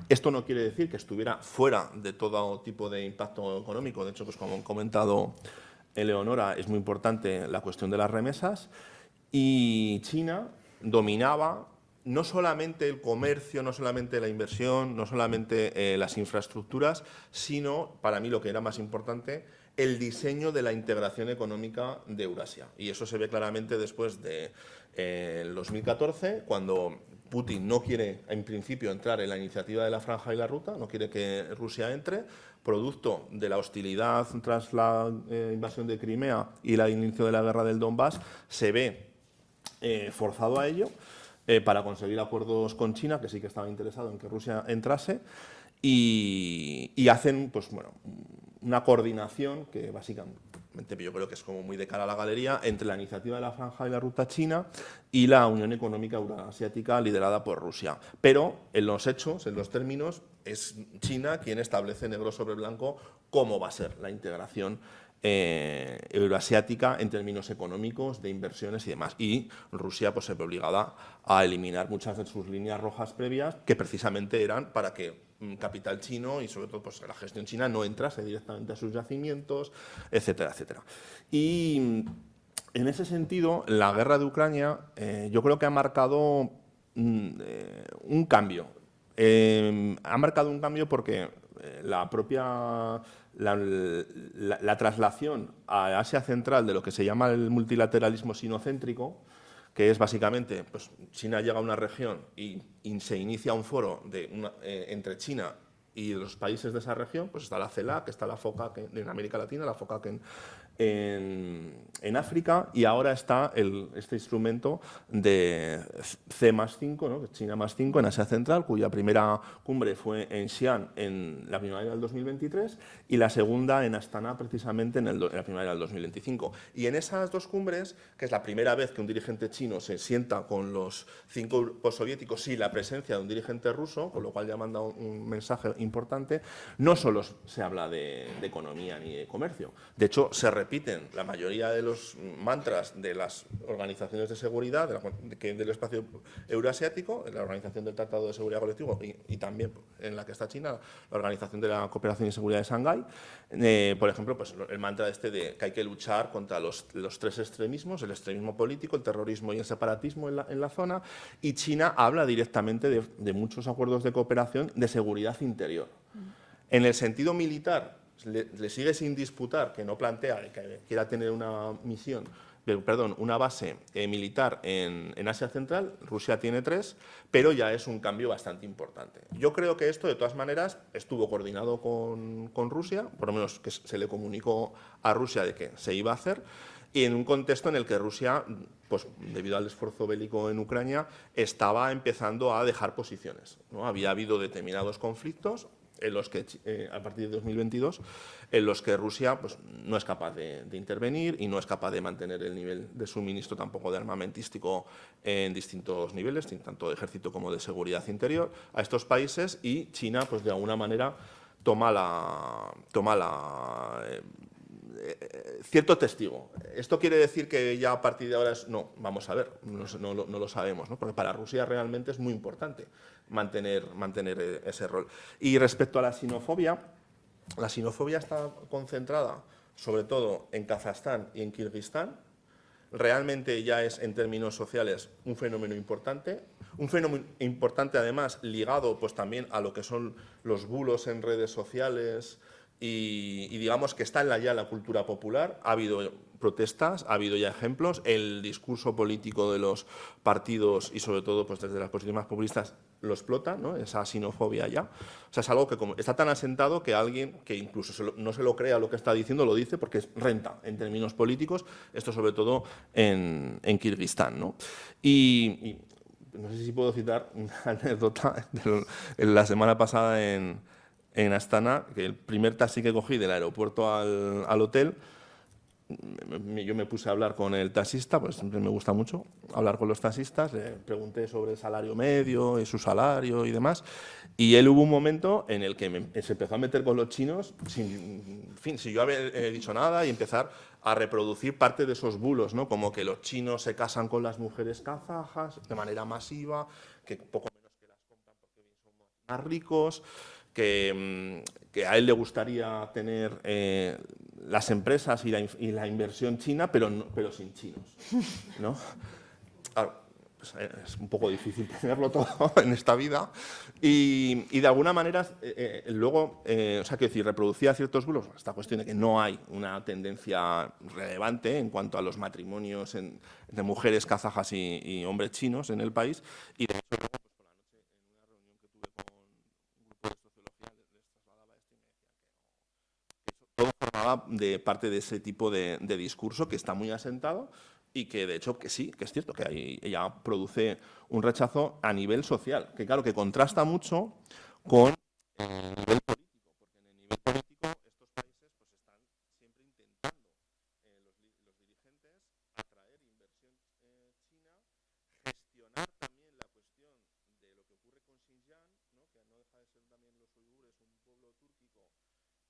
Esto no quiere decir que estuviera fuera de todo tipo de impacto económico. De hecho, pues como ha comentado Eleonora, es muy importante la cuestión de las remesas. Y China dominaba no solamente el comercio, no solamente la inversión, no solamente las infraestructuras, sino, para mí lo que era más importante, el diseño de la integración económica de Eurasia. Y eso se ve claramente después de el 2014, cuando Putin no quiere, en principio, entrar en la iniciativa de la Franja y la Ruta, no quiere que Rusia entre, producto de la hostilidad tras la invasión de Crimea y el inicio de la guerra del Donbass, se ve forzado a ello para conseguir acuerdos con China, que sí que estaba interesado en que Rusia entrase, y hacen, pues bueno, una coordinación que básicamente yo creo que es como muy de cara a la galería entre la iniciativa de la Franja y la Ruta China y la Unión Económica Euroasiática liderada por Rusia. Pero en los hechos, en los términos, es China quien establece negro sobre blanco cómo va a ser la integración euroasiática en términos económicos, de inversiones y demás. Y Rusia pues, se ve obligada a eliminar muchas de sus líneas rojas previas, que precisamente eran para que capital chino y sobre todo pues, la gestión china no entrase directamente a sus yacimientos, etcétera, etcétera. Y en ese sentido, la guerra de Ucrania yo creo que ha marcado un cambio. Ha marcado un cambio porque la propia la traslación a Asia Central de lo que se llama el multilateralismo sinocéntrico, que es básicamente, pues China llega a una región y se inicia un foro entre China y los países de esa región, pues está la CELAC, está la FOCAC en América Latina, la FOCAC en África, y ahora está este instrumento de C+5, ¿no? China +5 en Asia Central, cuya primera cumbre fue en Xi'an en la primavera del 2023 y la segunda en Astana precisamente en la primavera del 2025. Y en esas dos cumbres, que es la primera vez que un dirigente chino se sienta con los 5 postsoviéticos sin la presencia de un dirigente ruso, con lo cual ya manda un mensaje importante, no solo se habla de economía ni de comercio, de hecho se repiten la mayoría de los mantras de las organizaciones de seguridad del espacio euroasiático, la Organización del Tratado de Seguridad Colectivo y también en la que está China, la Organización de la Cooperación y Seguridad de Shanghái. Por ejemplo, pues el mantra de que hay que luchar contra los 3 extremismos, el extremismo político, el terrorismo y el separatismo en la zona, y China habla directamente de muchos acuerdos de cooperación de seguridad interior. En el sentido militar, le sigue sin disputar que no plantea que quiera tener una base militar en Asia Central. Rusia tiene 3, pero ya es un cambio bastante importante. Yo creo que esto, de todas maneras, estuvo coordinado con Rusia, por lo menos que se le comunicó a Rusia de que se iba a hacer, y en un contexto en el que Rusia, pues, debido al esfuerzo bélico en Ucrania, estaba empezando a dejar posiciones, ¿no? Había habido determinados conflictos en los que, a partir de 2022, en los que Rusia pues, no es capaz de intervenir y no es capaz de mantener el nivel de suministro tampoco de armamentístico en distintos niveles, tanto de ejército como de seguridad interior, a estos países, y China, pues de alguna manera, toma cierto testigo. ¿Esto quiere decir que ya a partir de ahora es...? No, vamos a ver, no lo sabemos, ¿no? Porque para Rusia realmente es muy importante mantener ese rol. Y respecto a la xenofobia está concentrada sobre todo en Kazajstán y en Kirguistán. Realmente ya es, en términos sociales, un fenómeno importante además ligado pues también a lo que son los bulos en redes sociales y digamos que está ya en la cultura popular. Ha habido protestas, ha habido ya ejemplos, el discurso político de los partidos y sobre todo pues desde las posiciones más populistas lo explota, ¿no? Esa xenofobia ya. O sea, es algo que está tan asentado que alguien que incluso no se lo crea lo que está diciendo lo dice porque es renta en términos políticos, esto sobre todo en Kirguistán, ¿no? Y no sé si puedo citar una anécdota la semana pasada en Astana, que el primer taxi que cogí del aeropuerto al hotel, yo me puse a hablar con el taxista, pues siempre me gusta mucho hablar con los taxistas, le pregunté sobre el salario medio y su salario y demás, y él hubo un momento en el que se empezó a meter con los chinos sin yo haber dicho nada y empezar a reproducir parte de esos bulos, ¿no? Como que los chinos se casan con las mujeres kazajas de manera masiva, que poco menos que las compran porque son más ricos, que a él le gustaría tener las empresas y la inversión china, pero sin chinos, ¿no? Claro, pues es un poco difícil tenerlo todo en esta vida y de alguna manera luego, o sea, quiero decir, reproducía ciertos bulos, esta cuestión de que no hay una tendencia relevante en cuanto a los matrimonios entre mujeres kazajas y hombres chinos en el país, y de hecho luego, pues por la noche, en una reunión que tuve con un grupo de sociología, les trasladaba esto y me decían que todo formaba de parte de ese tipo de discurso que está muy asentado y que de hecho que sí, que es cierto que ella produce un rechazo a nivel social, que claro, que contrasta mucho con el nivel político, porque en el nivel político estos países pues están siempre intentando los dirigentes atraer inversión china, gestionar también la cuestión de lo que ocurre con Xinjiang, ¿no? Que no deja de ser también los uigures, un pueblo túrquico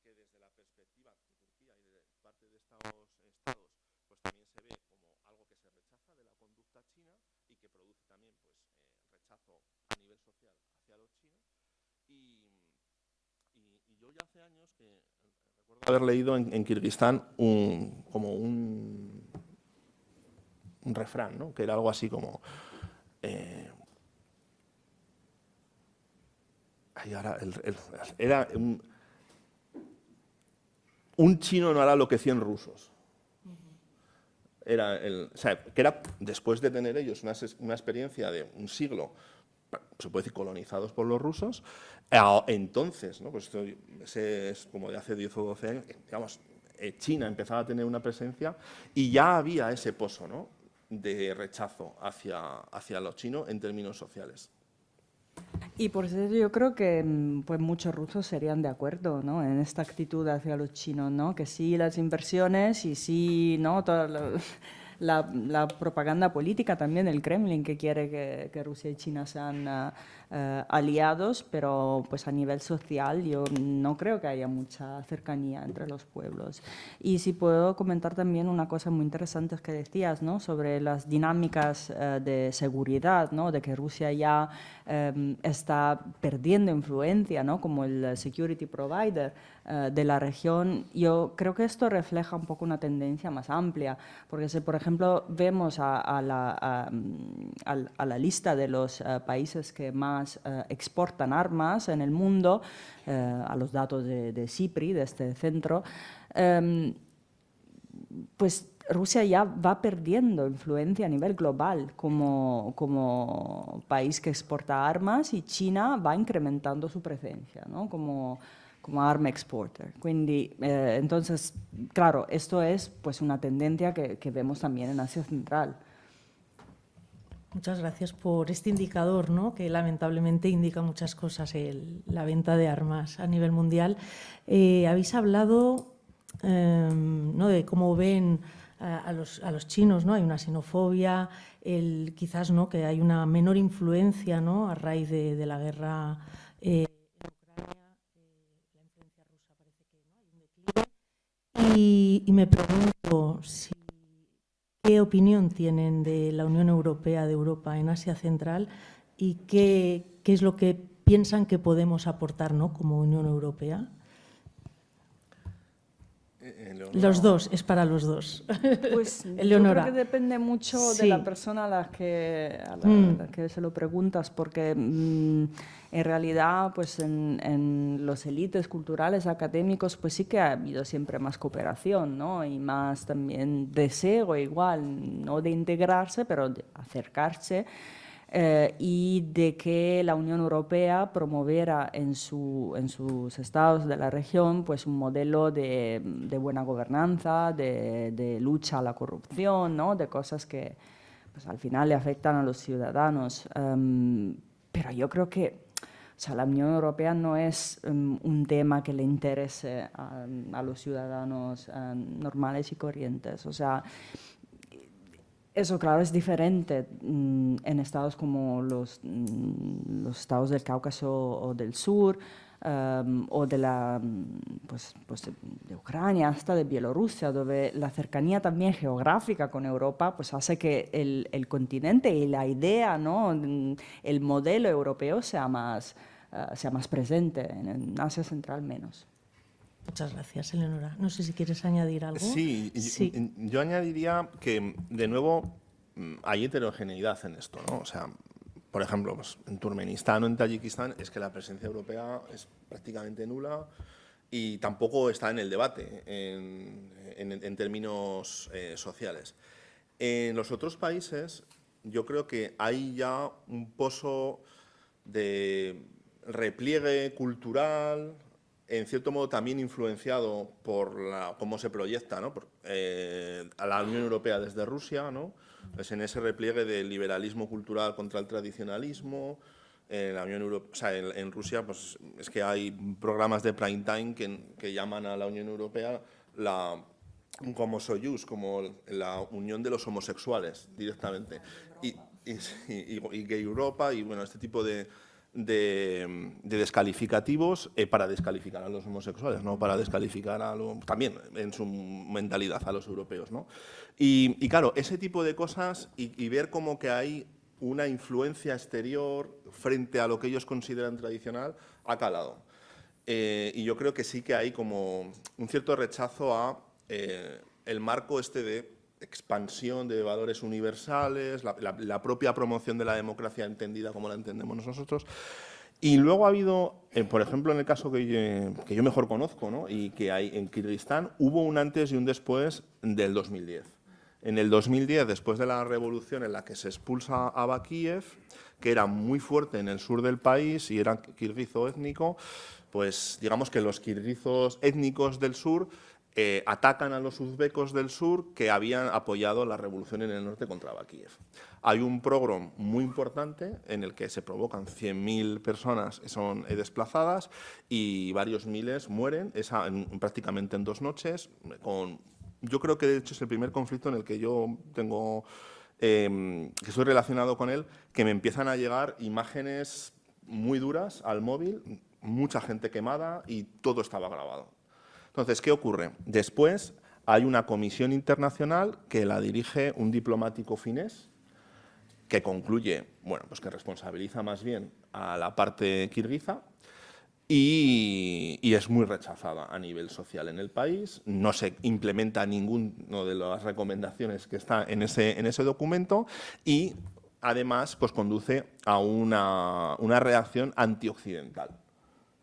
que desde la perspectiva de Turquía y de parte de Estados pues también se ve como algo que se rechaza de la conducta china y que produce también pues rechazo a nivel social hacia los chinos. Y yo ya hace años que recuerdo haber leído en Kirguistán como un refrán, ¿no? Que era algo así como era un chino no hará lo que 100 rusos. O sea, que era después de tener ellos una experiencia de un siglo, se puede decir, colonizados por los rusos, entonces, ¿no? Pues esto es como de hace 10 o 12 años, digamos, China empezaba a tener una presencia y ya había ese pozo, ¿no? De rechazo hacia los chinos en términos sociales. Y por eso yo creo que pues muchos rusos serían de acuerdo, ¿no? En esta actitud hacia los chinos, ¿no? Que sí las inversiones y sí, ¿no? Toda la propaganda política también del Kremlin, que quiere que Rusia y China sean aliados, pero pues a nivel social yo no creo que haya mucha cercanía entre los pueblos. Y si puedo comentar también una cosa muy interesante que decías, ¿no? Sobre las dinámicas de seguridad, ¿no? De que Rusia ya está perdiendo influencia, ¿no? Como el security provider de la región. Yo creo que esto refleja un poco una tendencia más amplia, porque si, por ejemplo, vemos a la lista de los países que más exportan armas en el mundo, a los datos de CIPRI, de este centro, pues Rusia ya va perdiendo influencia a nivel global como país que exporta armas y China va incrementando su presencia, ¿no? como arma exporter. Quindi, entonces, claro, esto es pues una tendencia que vemos también en Asia Central. Muchas gracias por este indicador, ¿no? Que lamentablemente indica muchas cosas, la venta de armas a nivel mundial. Habéis hablado ¿no? de cómo ven a los chinos, ¿no? Hay una xenofobia, quizás, ¿no? Que hay una menor influencia, ¿no? A raíz de la guerra en Ucrania, la influencia rusa parece que, ¿no? Hay un declive. Y me pregunto qué opinión tienen de la Unión Europea, de Europa en Asia Central, y qué es lo que piensan que podemos aportar, ¿no?, como Unión Europea. Los dos, es para los dos. Pues Eleonora. yo creo que depende mucho de Sí. la persona a la que se lo preguntas, porque en realidad pues en los élites culturales, académicos, pues sí que ha habido siempre más cooperación, ¿no? Y más también deseo igual, no de integrarse, pero de acercarse. Y de que la Unión Europea promoviera en sus estados de la región pues un modelo de buena gobernanza, de lucha a la corrupción, ¿no?, de cosas que pues, al final le afectan a los ciudadanos. Pero yo creo que la Unión Europea no es un tema que le interese a los ciudadanos normales y corrientes. O sea, eso, claro, es diferente en estados como los estados del Cáucaso o del sur, o de de Ucrania, hasta de Bielorrusia, donde la cercanía también geográfica con Europa pues hace que el continente y la idea, ¿no?, el modelo europeo sea más presente, en Asia Central menos. Muchas gracias, Eleonora. No sé si quieres añadir algo. Sí, yo añadiría que, de nuevo, hay heterogeneidad en esto, ¿no? O sea, por ejemplo, pues, en Turkmenistán o en Tayikistán es que la presencia europea es prácticamente nula y tampoco está en el debate en términos sociales. En los otros países yo creo que hay ya un pozo de repliegue cultural, en cierto modo también influenciado por cómo se proyecta, ¿no?, a la Unión Europea desde Rusia, ¿no? Pues en ese repliegue del liberalismo cultural contra el tradicionalismo. La Unión Europea, o sea, en Rusia pues, es que hay programas de prime time que llaman a la Unión Europea como Soyuz, como la unión de los homosexuales directamente. Y Gay Europa y bueno, este tipo de descalificativos para descalificar a los homosexuales, no para descalificar también en su mentalidad a los europeos, ¿no? Y claro, ese tipo de cosas y ver como que hay una influencia exterior frente a lo que ellos consideran tradicional ha calado. Y yo creo que sí que hay como un cierto rechazo a el marco este de expansión de valores universales, la propia promoción de la democracia entendida como la entendemos nosotros. Y luego ha habido, por ejemplo, en el caso que yo mejor conozco, ¿no?, y que hay en Kirguistán, hubo un antes y un después del 2010. En el 2010, después de la revolución en la que se expulsa a Bakiev, que era muy fuerte en el sur del país y era kirguizo étnico, pues digamos que los kirguizos étnicos del sur atacan a los uzbecos del sur que habían apoyado la revolución en el norte contra Bakiev. Hay un pogrom muy importante en el que se provocan 100.000 personas que son desplazadas y varios miles mueren prácticamente en 2 noches. Yo creo que de hecho es el primer conflicto en el que yo tengo, que estoy relacionado con él, que me empiezan a llegar imágenes muy duras al móvil, mucha gente quemada y todo estaba grabado. Entonces, ¿qué ocurre? Después hay una comisión internacional que la dirige un diplomático finés que concluye, bueno, pues que responsabiliza más bien a la parte kirguiza y es muy rechazada a nivel social en el país. No se implementa ninguna de las recomendaciones que está en ese documento y, además, pues conduce a una reacción antioccidental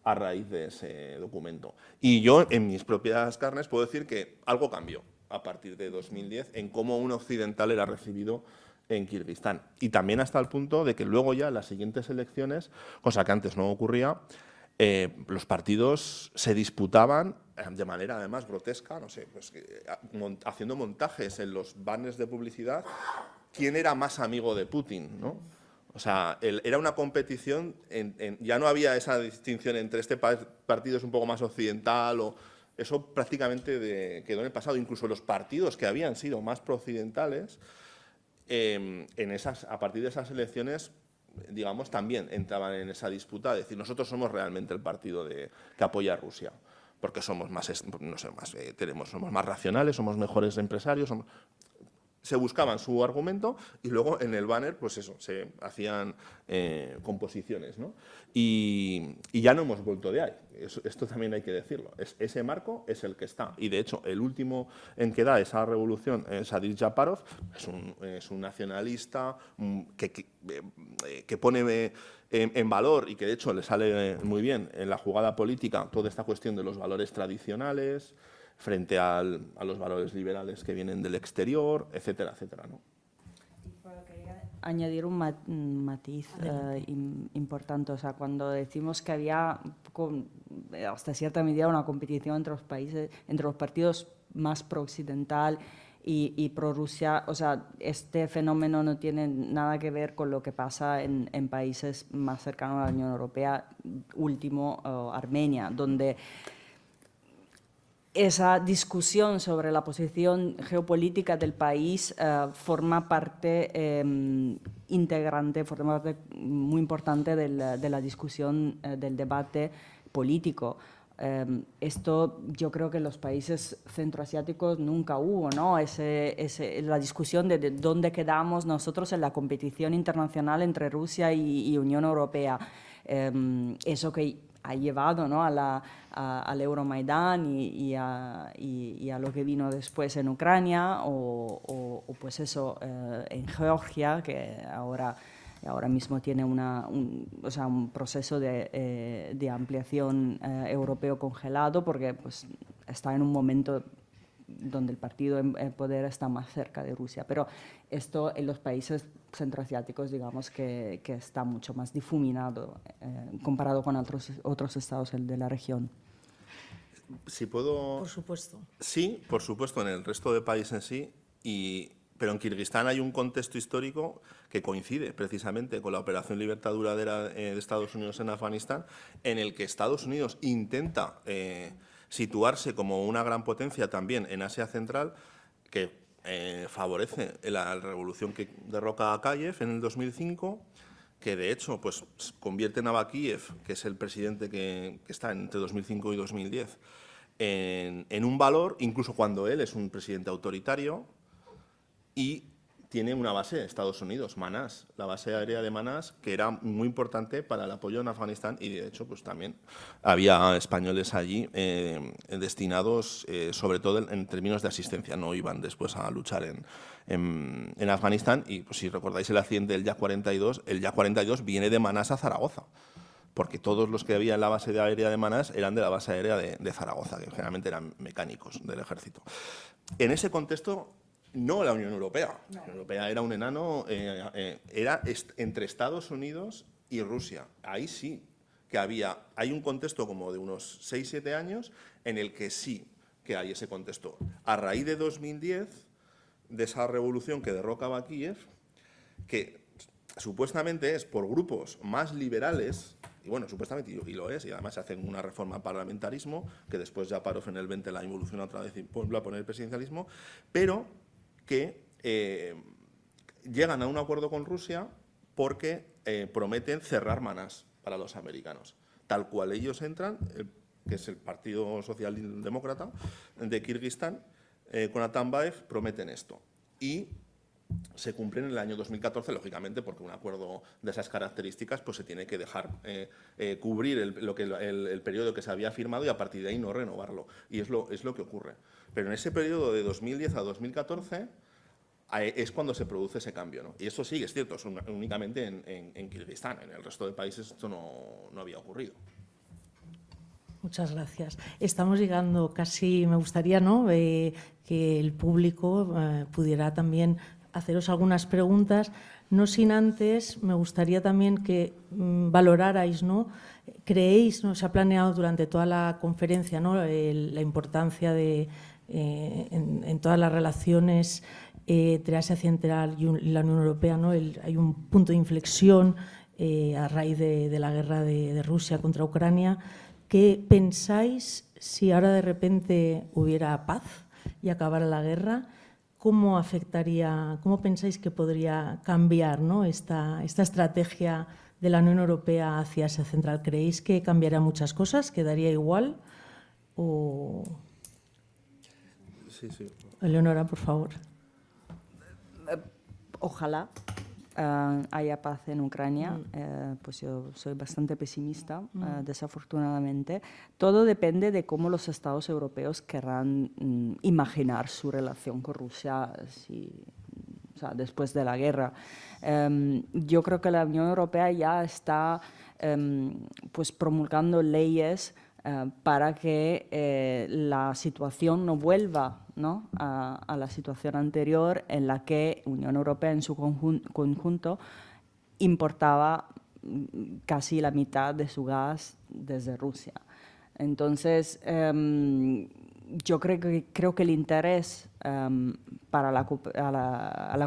a raíz de ese documento. Y yo, en mis propias carnes, puedo decir que algo cambió a partir de 2010 en cómo un occidental era recibido en Kirguistán. Y también hasta el punto de que luego ya en las siguientes elecciones, cosa que antes no ocurría, los partidos se disputaban de manera además grotesca, no sé, pues, haciendo montajes en los banners de publicidad, quién era más amigo de Putin, ¿no? O sea, era una competición, ya no había esa distinción entre este partido es un poco más occidental, eso prácticamente quedó en el pasado. Incluso los partidos que habían sido más prooccidentales, a partir de esas elecciones, digamos, también entraban en esa disputa, de decir, nosotros somos realmente el partido que apoya a Rusia. porque somos más, somos más racionales, somos mejores empresarios, se buscaban su argumento y luego en el banner, pues eso, se hacían composiciones, ¿no? Y ya no hemos vuelto de ahí. Esto también hay que decirlo. Ese marco es el que está. Y de hecho, el último en que da esa revolución, Sadir Japarov, es un nacionalista que pone en valor y que de hecho le sale muy bien en la jugada política toda esta cuestión de los valores tradicionales frente a los valores liberales que vienen del exterior, etcétera, etcétera, ¿no? Quería añadir un matiz importante. O sea, cuando decimos que había hasta cierta medida una competición entre los países, entre los partidos más pro-occidental y pro-Rusia, o sea, este fenómeno no tiene nada que ver con lo que pasa en países más cercanos a la Unión Europea, último Armenia, donde esa discusión sobre la posición geopolítica del país forma parte integrante, forma parte muy importante de la discusión, del debate político. Esto yo creo que en los países centroasiáticos nunca hubo, ¿no? La discusión de dónde quedamos nosotros en la competición internacional entre Rusia y Unión Europea. Eso que ha llevado, ¿no?, al Euromaidán y a lo que vino después en Ucrania o pues eso, en Georgia, que ahora mismo tiene un proceso de ampliación europeo congelado porque pues, está en un momento donde el partido en poder está más cerca de Rusia. Pero esto en los países centroasiáticos, digamos que está mucho más difuminado comparado con otros estados de la región. Si puedo... Por supuesto. Sí, por supuesto, en el resto de países sí, pero en Kirguistán hay un contexto histórico que coincide precisamente con la Operación Libertad Duradera de Estados Unidos en Afganistán, en el que Estados Unidos intenta situarse como una gran potencia también en Asia Central, que favorece la revolución que derroca a Akayev en el 2005, que de hecho pues, convierte a Bakiev, que es el presidente que está entre 2005 y 2010, en un valor, incluso cuando él es un presidente autoritario, y tiene una base en Estados Unidos, Manás, la base aérea de Manás, que era muy importante para el apoyo en Afganistán y, de hecho, pues también había españoles allí destinados, sobre todo en términos de asistencia, no iban después a luchar en Afganistán. Y pues, si recordáis el accidente del Ya-42, el Ya-42 viene de Manás a Zaragoza, porque todos los que había en la base aérea de Manás eran de la base aérea de Zaragoza, que generalmente eran mecánicos del ejército. En ese contexto, no la Unión Europea. La Unión Europea era un enano, era entre Estados Unidos y Rusia. Ahí sí que hay un contexto como de unos 6-7 años en el que sí que hay ese contexto. A raíz de 2010, de esa revolución que derroca a Bakiev, que supuestamente es por grupos más liberales, y bueno, supuestamente, y lo es, y además se hace una reforma al parlamentarismo, que después Japarov en el 20 la evoluciona otra vez y vuelve a poner el presidencialismo, pero que llegan a un acuerdo con Rusia porque prometen cerrar Manás para los americanos. Tal cual ellos entran, que es el Partido Socialdemócrata de Kirguistán, con Atambayev, prometen esto. Y se cumplen en el año 2014, lógicamente, porque un acuerdo de esas características pues, se tiene que dejar cubrir el periodo que se había firmado y a partir de ahí no renovarlo. Y es lo que ocurre. Pero en ese periodo de 2010 a 2014 es cuando se produce ese cambio, ¿no? Y eso sí, es cierto, es únicamente en Kirguistán. En el resto de países esto no había ocurrido. Muchas gracias. Estamos llegando casi, me gustaría, ¿no?, que el público pudiera también haceros algunas preguntas, no sin antes, me gustaría también que valorarais, ¿no? ¿Creéis, no se ha planeado durante toda la conferencia, ¿no?, la importancia en todas las relaciones entre Asia Central y la Unión Europea, ¿no? Hay un punto de inflexión a raíz de la guerra de Rusia contra Ucrania. ¿Qué pensáis si ahora de repente hubiera paz y acabara la guerra? ¿Cómo afectaría, cómo pensáis que podría cambiar, ¿no?, esta estrategia de la Unión Europea hacia Asia Central? ¿Creéis que cambiaría muchas cosas? ¿Quedaría igual? o... Sí, sí. Eleonora, por favor. Ojalá haya paz en Ucrania, pues yo soy bastante pesimista, desafortunadamente. Todo depende de cómo los Estados europeos querrán imaginar su relación con Rusia o sea, después de la guerra. Yo creo que la Unión Europea ya está pues promulgando leyes para que la situación no vuelva, ¿no?, a la situación anterior en la que Unión Europea en su conjunto importaba casi la mitad de su gas desde Rusia. Entonces, yo creo que el interés para la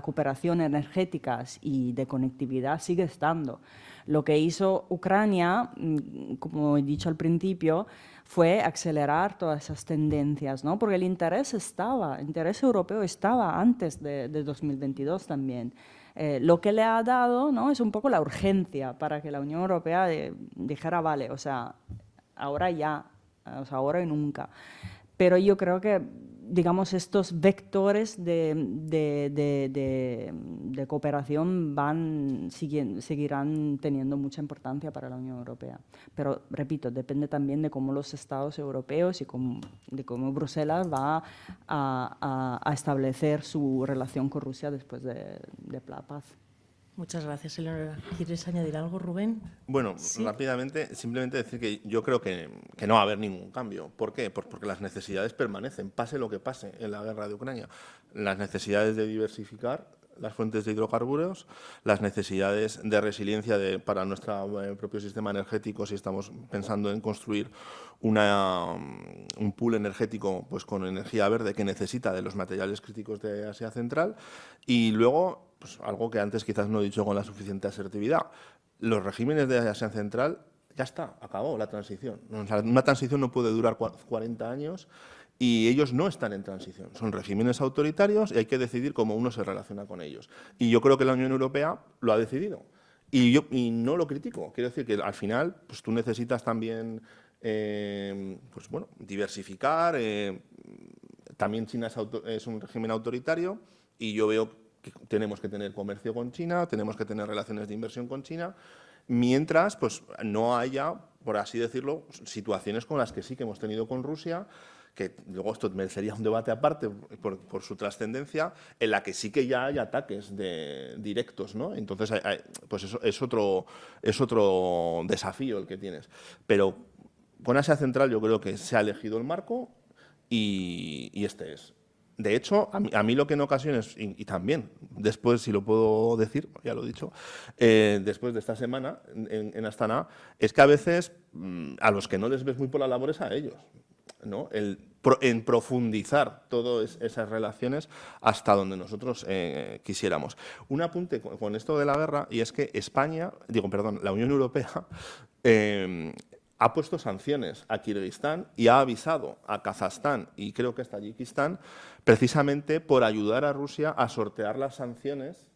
cooperación energética y de conectividad sigue estando. Lo que hizo Ucrania, como he dicho al principio, fue acelerar todas esas tendencias, ¿no? Porque el interés europeo estaba antes de 2022 también. Lo que le ha dado, ¿no?, es un poco la urgencia para que la Unión Europea dijera, vale, o sea, ahora ya, o sea, ahora y nunca. Pero yo creo que, digamos, estos vectores de cooperación seguirán teniendo mucha importancia para la Unión Europea. Pero, repito, depende también de cómo los Estados europeos y de cómo Bruselas va a establecer su relación con Rusia después de la paz. Muchas gracias, Eleonora. ¿Quieres añadir algo, Rubén? Bueno, Sí. rápidamente, simplemente decir que yo creo que no va a haber ningún cambio. ¿Por qué? Pues porque las necesidades permanecen, pase lo que pase en la guerra de Ucrania. Las necesidades de diversificar las fuentes de hidrocarburos, las necesidades de resiliencia para nuestro propio sistema energético, si estamos pensando en construir un pool energético pues con energía verde que necesita de los materiales críticos de Asia Central. Y luego, pues algo que antes quizás no he dicho con la suficiente asertividad, los regímenes de Asia Central, ya está, acabó la transición. O sea, una transición no puede durar 40 años y ellos no están en transición. Son regímenes autoritarios y hay que decidir cómo uno se relaciona con ellos. Y yo creo que la Unión Europea lo ha decidido. Y no lo critico. Quiero decir que al final pues tú necesitas también pues bueno, diversificar. También China es un régimen autoritario y yo veo que tenemos que tener comercio con China, tenemos que tener relaciones de inversión con China, mientras pues, no haya, por así decirlo, situaciones como las que sí que hemos tenido con Rusia, que luego esto merecería un debate aparte por su trascendencia, en la que sí que ya hay ataques directos, ¿no? Entonces, pues eso es otro desafío el que tienes. Pero con Asia Central yo creo que se ha elegido el marco y este es. De hecho, a mí lo que en ocasiones, y también, después, si lo puedo decir, ya lo he dicho, después de esta semana en Astana, es que a veces a los que no les ves muy por la labor es a ellos, ¿no? En profundizar todas esas relaciones hasta donde nosotros quisiéramos. Un apunte con esto de la guerra, y es que la Unión Europea ha puesto sanciones a Kirguistán y ha avisado a Kazajstán y creo que hasta Tayikistán precisamente por ayudar a Rusia a sortear las sanciones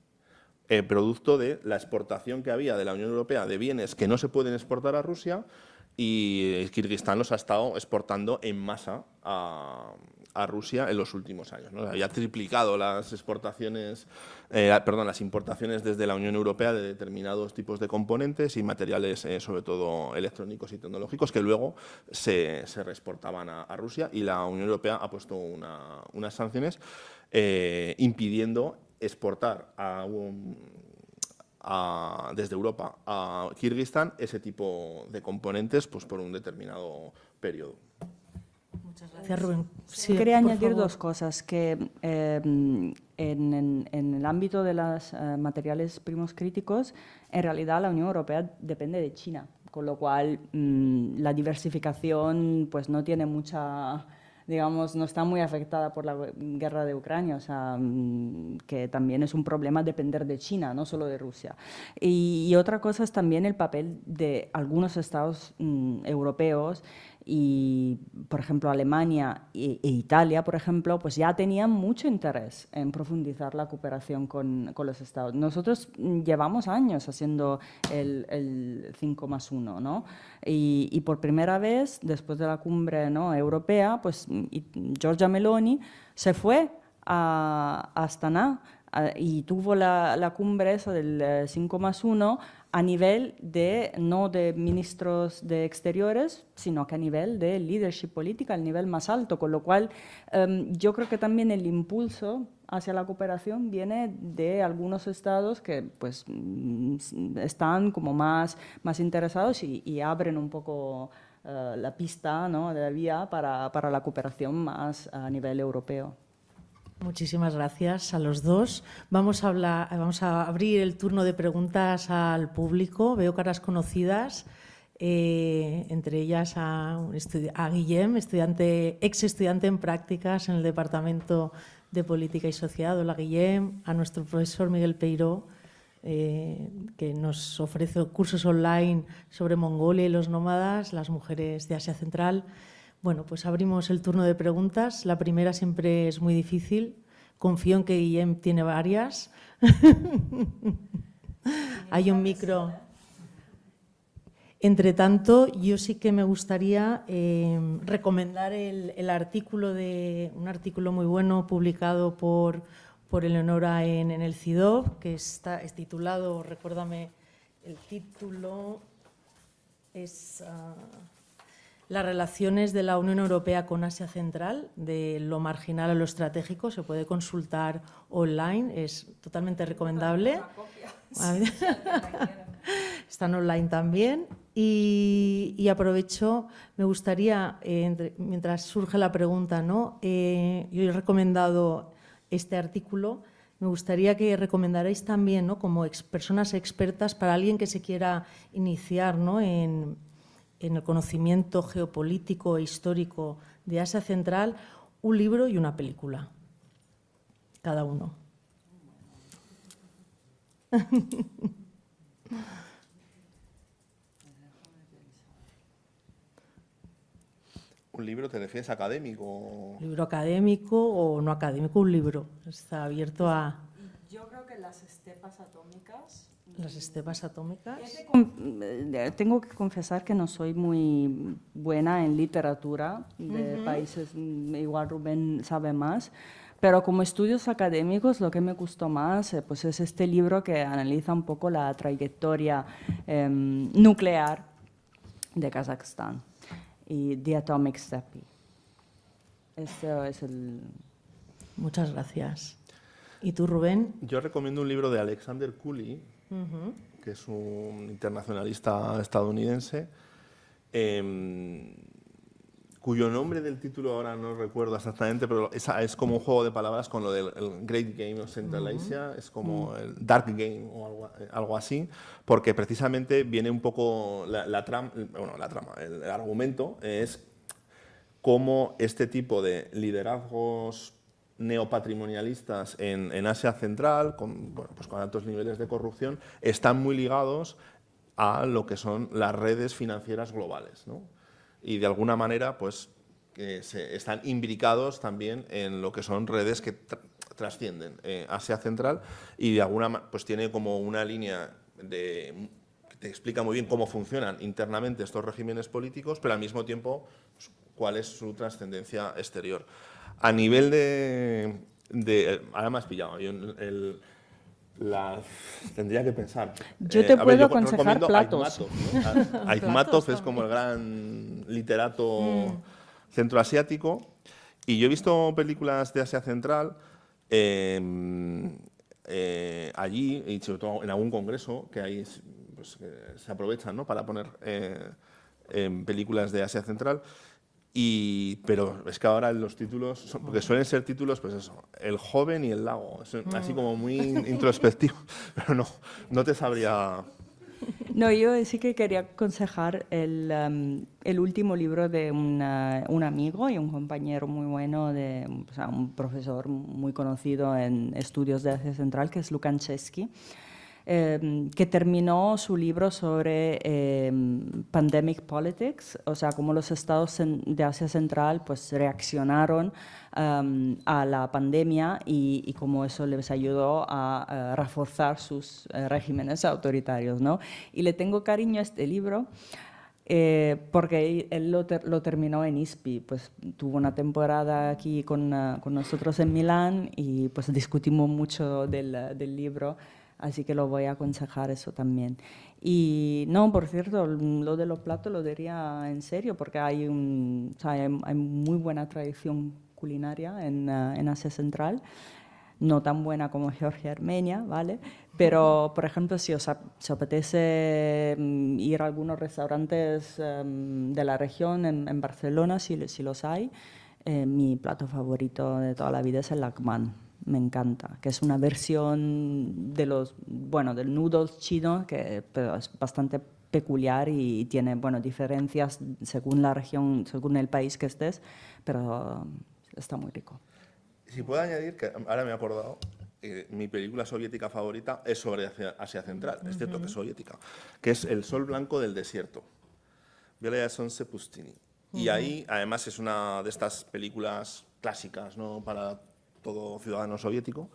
producto de la exportación que había de la Unión Europea de bienes que no se pueden exportar a Rusia y Kirguistán los ha estado exportando en masa a Rusia en los últimos años, ¿no? Había triplicado las las importaciones desde la Unión Europea de determinados tipos de componentes y materiales, sobre todo electrónicos y tecnológicos, que luego se reexportaban a Rusia y la Unión Europea ha puesto unas sanciones impidiendo exportar desde Europa a Kirguistán ese tipo de componentes pues, por un determinado periodo. Muchas gracias, Rubén. Sí, Quería por añadir favor. dos cosas, que en el ámbito de los materiales primos críticos, en realidad la Unión Europea depende de China, con lo cual la diversificación pues, no tiene mucha, digamos, no está muy afectada por la guerra de Ucrania, o sea, que también es un problema depender de China, no solo de Rusia. Y otra cosa es también el papel de algunos estados europeos y, por ejemplo, Alemania e Italia, por ejemplo, pues ya tenían mucho interés en profundizar la cooperación con los estados. Nosotros llevamos años haciendo el 5+1, ¿no? Y por primera vez, después de la cumbre, ¿no?, europea, pues Giorgia Meloni se fue a Astana y tuvo la cumbre esa del 5+1 a nivel de, no de ministros de exteriores, sino que a nivel de leadership política, al nivel más alto, con lo cual yo creo que también el impulso hacia la cooperación viene de algunos estados que pues están como más interesados y abren un poco la pista, ¿no?, de la vía para la cooperación más a nivel europeo. Muchísimas gracias a los dos. Vamos a abrir el turno de preguntas al público. Veo caras conocidas, entre ellas a Guillem, ex estudiante en prácticas en el Departamento de Política y Sociedad. Hola, Guillem. A nuestro profesor Miguel Peiró, que nos ofrece cursos online sobre Mongolia y los nómadas, las mujeres de Asia Central. Bueno, pues abrimos el turno de preguntas. La primera siempre es muy difícil. Confío en que Guillem tiene varias. Hay un micro. Entre tanto, yo sí que me gustaría recomendar un artículo muy bueno publicado por Eleonora en el CIDOB, que es titulado, recuérdame el título, es Las relaciones de la Unión Europea con Asia Central, de lo marginal a lo estratégico. Se puede consultar online, es totalmente recomendable. Están online también. Y aprovecho, me gustaría, mientras surge la pregunta, ¿no?, yo he recomendado este artículo. Me gustaría que recomendarais también, ¿no?, como personas expertas, para alguien que se quiera iniciar, ¿no?, en el conocimiento geopolítico e histórico de Asia Central, un libro y una película, cada uno. ¿Un libro te refieres académico? Libro académico o no académico, un libro. Está abierto a... Yo creo que Las estepas atómicas. Las estepas atómicas. Tengo que confesar que no soy muy buena en literatura de países, igual Rubén sabe más, pero como estudios académicos lo que me gustó más pues es este libro que analiza un poco la trayectoria nuclear de Kazajstán y The Atomic Steppe. Este es el... Muchas gracias. ¿Y tú, Rubén? Yo recomiendo un libro de Alexander Cooley, que es un internacionalista estadounidense, cuyo nombre del título ahora no recuerdo exactamente, pero es como un juego de palabras con lo del Great Game of Central Asia, es como el Dark Game o algo así, porque precisamente viene un poco el argumento es cómo este tipo de liderazgos neopatrimonialistas en Asia Central, con altos niveles de corrupción, están muy ligados a lo que son las redes financieras globales, ¿no? Y de alguna manera pues, están imbricados también en lo que son redes que trascienden Asia Central y de alguna pues tiene como una línea que te explica muy bien cómo funcionan internamente estos regímenes políticos, pero al mismo tiempo pues, cuál es su trascendencia exterior. A nivel ahora me has pillado, tendría que pensar. Yo te puedo aconsejar Platos. Aitmatov es como el gran literato centroasiático y yo he visto películas de Asia Central allí y sobre todo en algún congreso que ahí pues, se aprovechan, ¿no?, para poner películas de Asia Central. Pero es que ahora los títulos, porque suelen ser títulos, pues eso, El joven y el lago, así como muy introspectivo, pero no te sabría... No, yo sí que quería aconsejar el último libro de un amigo y un compañero muy bueno, un profesor muy conocido en estudios de Asia Central, que es Lukaschewski, que terminó su libro sobre pandemic politics, o sea, cómo los estados de Asia Central pues reaccionaron a la pandemia y cómo eso les ayudó a reforzar sus regímenes autoritarios, ¿no? Y le tengo cariño a este libro porque él lo terminó en ISPI, pues tuvo una temporada aquí con nosotros en Milán y pues discutimos mucho del libro, así que lo voy a aconsejar eso también. Y no, por cierto, lo de los platos lo diría en serio, porque hay muy buena tradición culinaria en Asia Central, no tan buena como Georgia y Armenia, ¿vale? Pero, por ejemplo, si os apetece ir a algunos restaurantes de la región en Barcelona, si los hay, mi plato favorito de toda la vida es el lakman. Me encanta, que es una versión del noodles chino, pero es bastante peculiar y tiene diferencias según la región, según el país que estés, pero está muy rico. Si puedo añadir, que ahora me he acordado, mi película soviética favorita es sobre Asia Central, es cierto que es soviética, que es El sol blanco del desierto, Belaya Sonce Pustini. Y ahí, además, es una de estas películas clásicas, ¿no?, para todo ciudadano soviético,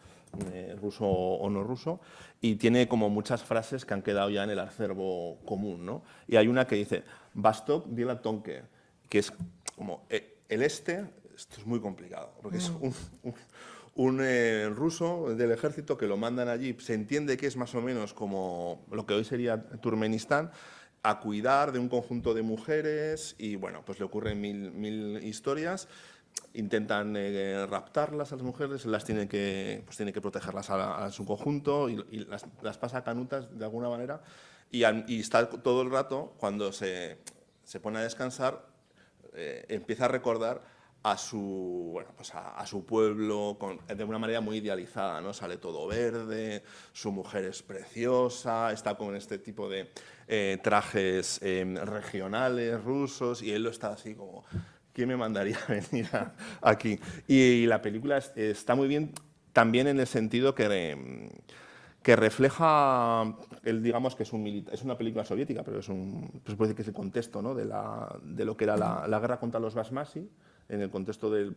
ruso o no ruso, y tiene como muchas frases que han quedado ya en el acervo común, ¿no? Y hay una que dice, Vostok Bila Tonke, que es como el este, esto es muy complicado, porque es un ruso del ejército que lo mandan allí, se entiende que es más o menos como lo que hoy sería Turkmenistán, a cuidar de un conjunto de mujeres y, bueno, pues le ocurren mil historias. Intentan raptarlas a las mujeres, tiene que protegerlas a su conjunto y las pasa canutas de alguna manera y está todo el rato, cuando se pone a descansar, empieza a recordar a su pueblo de una manera muy idealizada, ¿no? Sale todo verde, su mujer es preciosa, está con este tipo de trajes regionales rusos y él lo está así como... ¿Quién me mandaría a venir aquí? Y la película está muy bien también en el sentido que refleja, digamos que es una película soviética, pero se puede decir que es el contexto, ¿no?, de lo que era la guerra contra los Basmasi, en el contexto de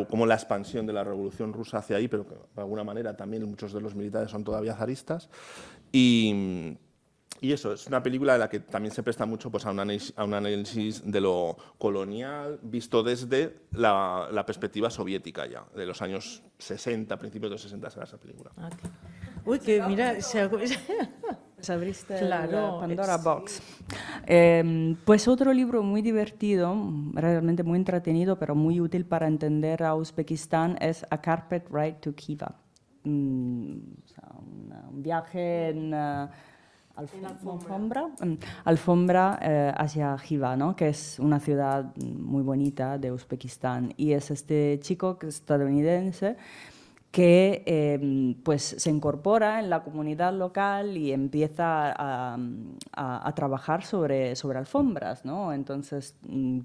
como la expansión de la revolución rusa hacia ahí, pero que de alguna manera también muchos de los militares son todavía zaristas. Y eso, es una película en la que también se presta mucho pues, a un análisis de lo colonial visto desde la perspectiva soviética ya, de los años 60, principios de los 60 será esa película. Okay. Uy, que mira... Se abriste claro, la Pandora Box. Pues otro libro muy divertido, realmente muy entretenido, pero muy útil para entender a Uzbekistán es A Carpet Ride to Khiva. Un viaje en... alfombra hacia Khiva, ¿no?, que es una ciudad muy bonita de Uzbekistán. Y es este chico estadounidense que pues se incorpora en la comunidad local y empieza a trabajar sobre alfombras, ¿no? Entonces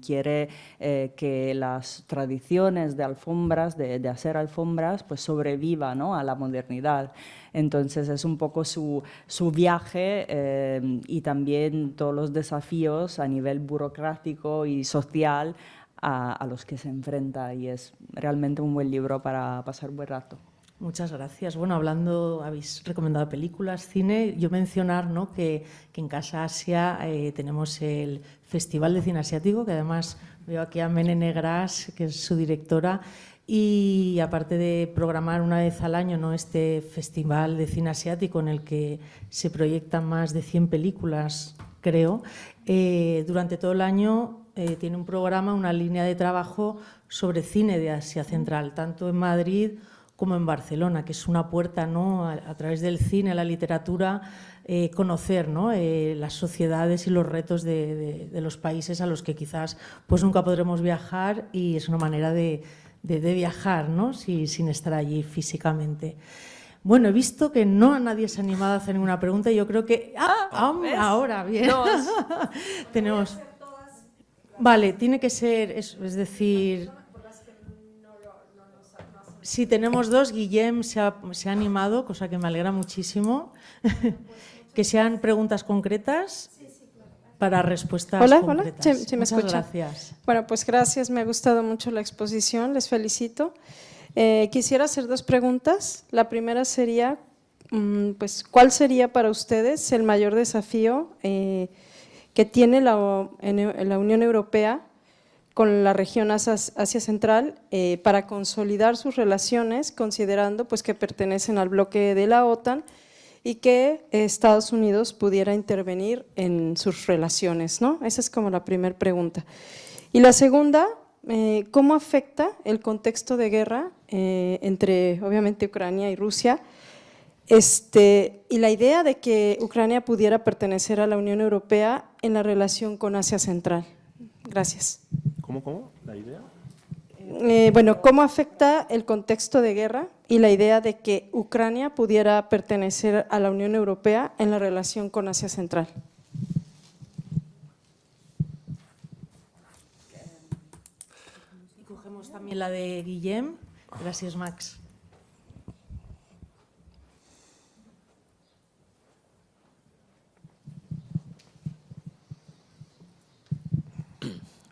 quiere que las tradiciones de alfombras, de hacer alfombras, pues sobreviva, ¿no?, a la modernidad. Entonces es un poco su viaje y también todos los desafíos a nivel burocrático y social a los que se enfrenta, y es realmente un buen libro para pasar buen rato. Muchas gracias. Bueno, habéis recomendado películas, cine. Yo mencionar, ¿no?, que en Casa Asia tenemos el Festival de Cine Asiático, que además veo aquí a Mene Negras, que es su directora, y aparte de programar una vez al año, ¿no?, este Festival de Cine Asiático en el que se proyectan más de 100 películas, creo, durante todo el año tiene un programa, una línea de trabajo sobre cine de Asia Central, tanto en Madrid como en Barcelona, que es una puerta, ¿no?, a través del cine, la literatura, conocer, ¿no?, las sociedades y los retos de los países a los que quizás pues nunca podremos viajar, y es una manera de viajar, ¿no?, sin estar allí físicamente. Bueno, he visto que no a nadie se ha animado a hacer ninguna pregunta y yo creo que... ahora, bien. Tenemos... Vale, tiene que ser, es decir... Sí, tenemos dos. Guillem se ha animado, cosa que me alegra muchísimo. Que sean preguntas concretas para respuestas Hola, concretas. hola, ¿sí me Muchas escucha? gracias. Bueno, pues gracias, me ha gustado mucho la exposición, les felicito. Quisiera hacer dos preguntas. La primera sería, pues, ¿cuál sería para ustedes el mayor desafío que tiene la Unión Europea con la región Asia Central para consolidar sus relaciones, considerando pues, que pertenecen al bloque de la OTAN y que Estados Unidos pudiera intervenir en sus relaciones, ¿no? Esa es como la primera pregunta. Y la segunda, ¿cómo afecta el contexto de guerra entre, obviamente, Ucrania y Rusia? Y la idea de que Ucrania pudiera pertenecer a la Unión Europea en la relación con Asia Central. Gracias. ¿Cómo? ¿La idea? Bueno, ¿cómo afecta el contexto de guerra y la idea de que Ucrania pudiera pertenecer a la Unión Europea en la relación con Asia Central? Y cogemos también la de Guillem. Gracias, Max.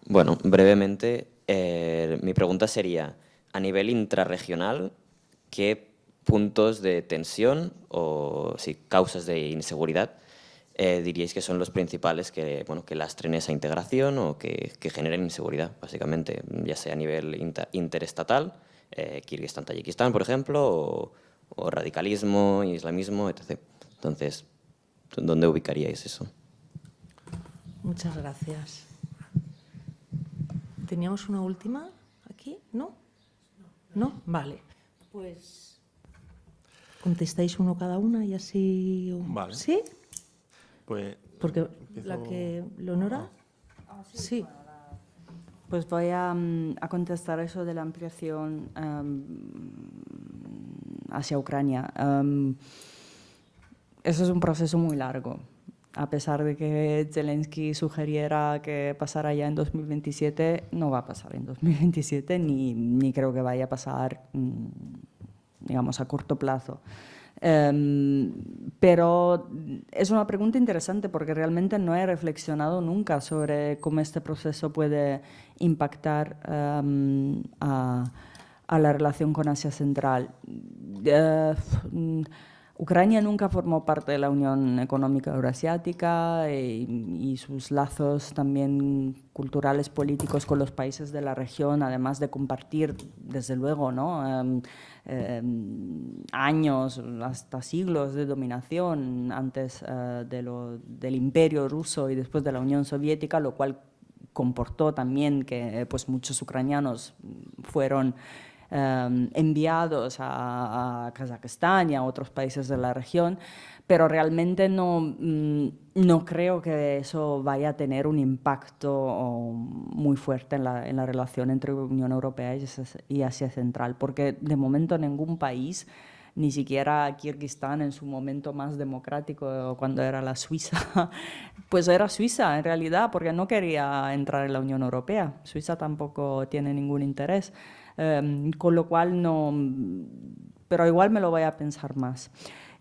Bueno, brevemente, mi pregunta sería, a nivel intrarregional, ¿qué puntos de tensión o causas de inseguridad diríais que son los principales que lastren esa integración o que generen inseguridad, básicamente, ya sea a nivel interestatal, Kirguistán, Tayikistán, por ejemplo, o radicalismo, islamismo, etc. Entonces, ¿dónde ubicaríais eso? Muchas gracias. ¿Teníamos una última aquí? ¿No? ¿No? Vale. Pues contestáis uno cada una y así… Vale. ¿Sí? Pues Porque la que… ¿Leonora? Sí. Pues voy a contestar eso de la ampliación hacia Ucrania. Eso es un proceso muy largo. A pesar de que Zelensky sugiriera que pasara ya en 2027, no va a pasar en 2027 ni creo que vaya a pasar, digamos, a corto plazo. Pero es una pregunta interesante porque realmente no he reflexionado nunca sobre cómo este proceso puede impactar a la relación con Asia Central. Ucrania nunca formó parte de la Unión Económica Euroasiática y sus lazos también culturales, políticos con los países de la región, además de compartir, desde luego, ¿no? Años, hasta siglos de dominación antes del Imperio Ruso y después de la Unión Soviética, lo cual comportó también que pues, muchos ucranianos fueron enviados a Kazajistán y a otros países de la región, pero realmente no creo que eso vaya a tener un impacto muy fuerte en la relación entre Unión Europea y Asia Central, porque de momento ningún país, ni siquiera Kirguistán en su momento más democrático, cuando era la Suiza, pues era Suiza en realidad, porque no quería entrar en la Unión Europea. Suiza tampoco tiene ningún interés. Con lo cual no, pero igual me lo voy a pensar más.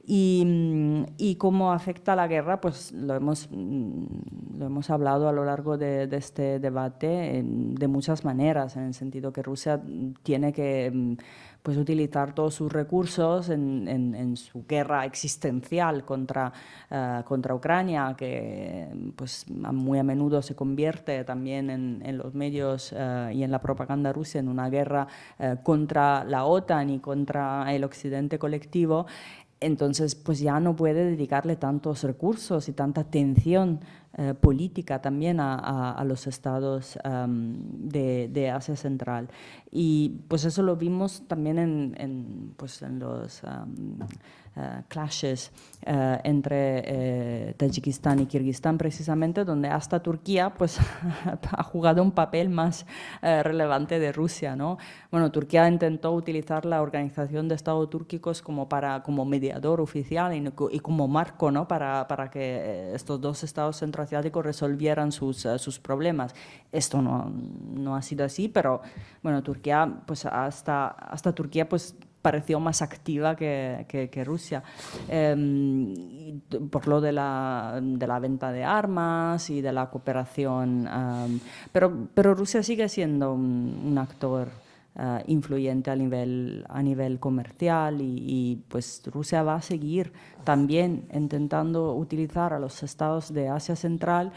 Y cómo afecta la guerra, pues lo hemos hablado a lo largo de este debate de muchas maneras, en el sentido que Rusia tiene que pues, utilizar todos sus recursos en su guerra existencial contra Ucrania, que pues, muy a menudo se convierte también en los medios y en la propaganda rusa en una guerra contra la OTAN y contra el Occidente colectivo. Entonces, pues ya no puede dedicarle tantos recursos y tanta atención política también a los estados de Asia Central. Y pues eso lo vimos también en clashes entre Tayikistán y Kirguistán, precisamente, donde hasta Turquía pues, ha jugado un papel más relevante de Rusia, ¿no? Bueno, Turquía intentó utilizar la Organización de Estados Túrquicos como mediador oficial y como marco, ¿no? para que estos dos estados centroasiáticos resolvieran sus problemas. Esto no ha sido así, pero bueno, Turquía, pues hasta Turquía pues, pareció más activa que Rusia, por lo de la venta de armas y de la cooperación. Pero Rusia sigue siendo un actor influyente a nivel comercial y pues Rusia va a seguir también intentando utilizar a los estados de Asia Central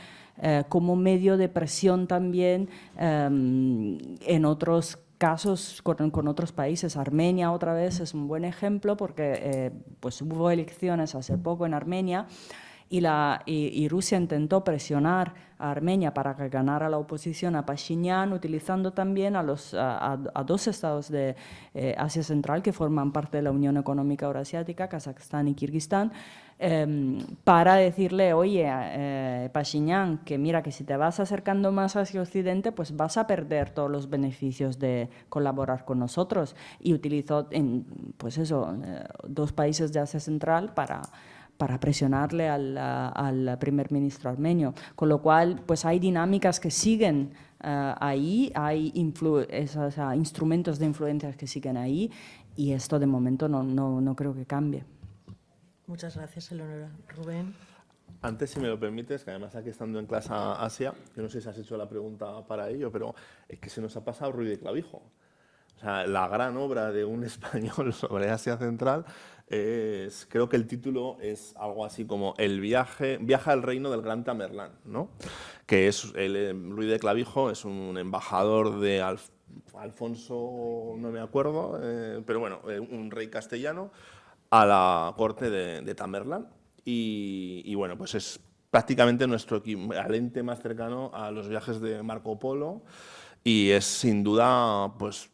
como medio de presión también en otros casos con otros países. Armenia otra vez es un buen ejemplo porque pues hubo elecciones hace poco en Armenia y Rusia intentó presionar a Armenia para que ganara la oposición a Pashinyan, utilizando también a dos estados de Asia Central que forman parte de la Unión Económica Eurasiática, Kazajstán y Kirguistán, para decirle, oye, Pashinyan, que mira, que si te vas acercando más hacia Occidente, pues vas a perder todos los beneficios de colaborar con nosotros. Y utilizó, pues eso, dos países de Asia Central para presionarle al primer ministro armenio. Con lo cual, pues hay dinámicas que siguen ahí, hay instrumentos de influencia que siguen ahí, y esto de momento no creo que cambie. Muchas gracias, Eleonora. Rubén. Antes, si me lo permites, que además aquí estando en clase Asia, yo no sé si has hecho la pregunta para ello, pero es que se nos ha pasado Ruy de Clavijo. O sea, la gran obra de un español sobre Asia Central creo que el título es algo así como El viaje al reino del gran Tamerlán, ¿no? Que es Ruy de Clavijo es un embajador de Alfonso, no me acuerdo, pero bueno, un rey castellano a la corte de Tamerlán. Y bueno, pues es prácticamente nuestro equivalente más cercano a los viajes de Marco Polo, y es sin duda pues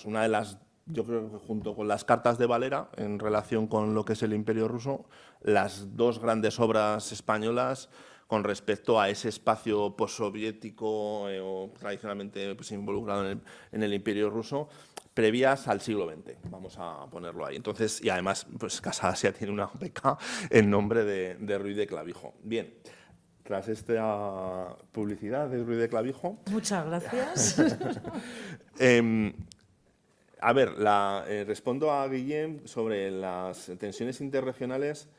una de las, yo creo que junto con las cartas de Valera en relación con lo que es el Imperio ruso, las dos grandes obras españolas con respecto a ese espacio postsoviético o tradicionalmente pues, involucrado en el Imperio ruso, previas al siglo XX, vamos a ponerlo ahí. Entonces, y además, pues Casa Asia tiene una beca en nombre de Ruy de Clavijo. Bien. Tras esta publicidad de Ruy de Clavijo... Muchas gracias. A ver, respondo a Guillem sobre las tensiones interregionales.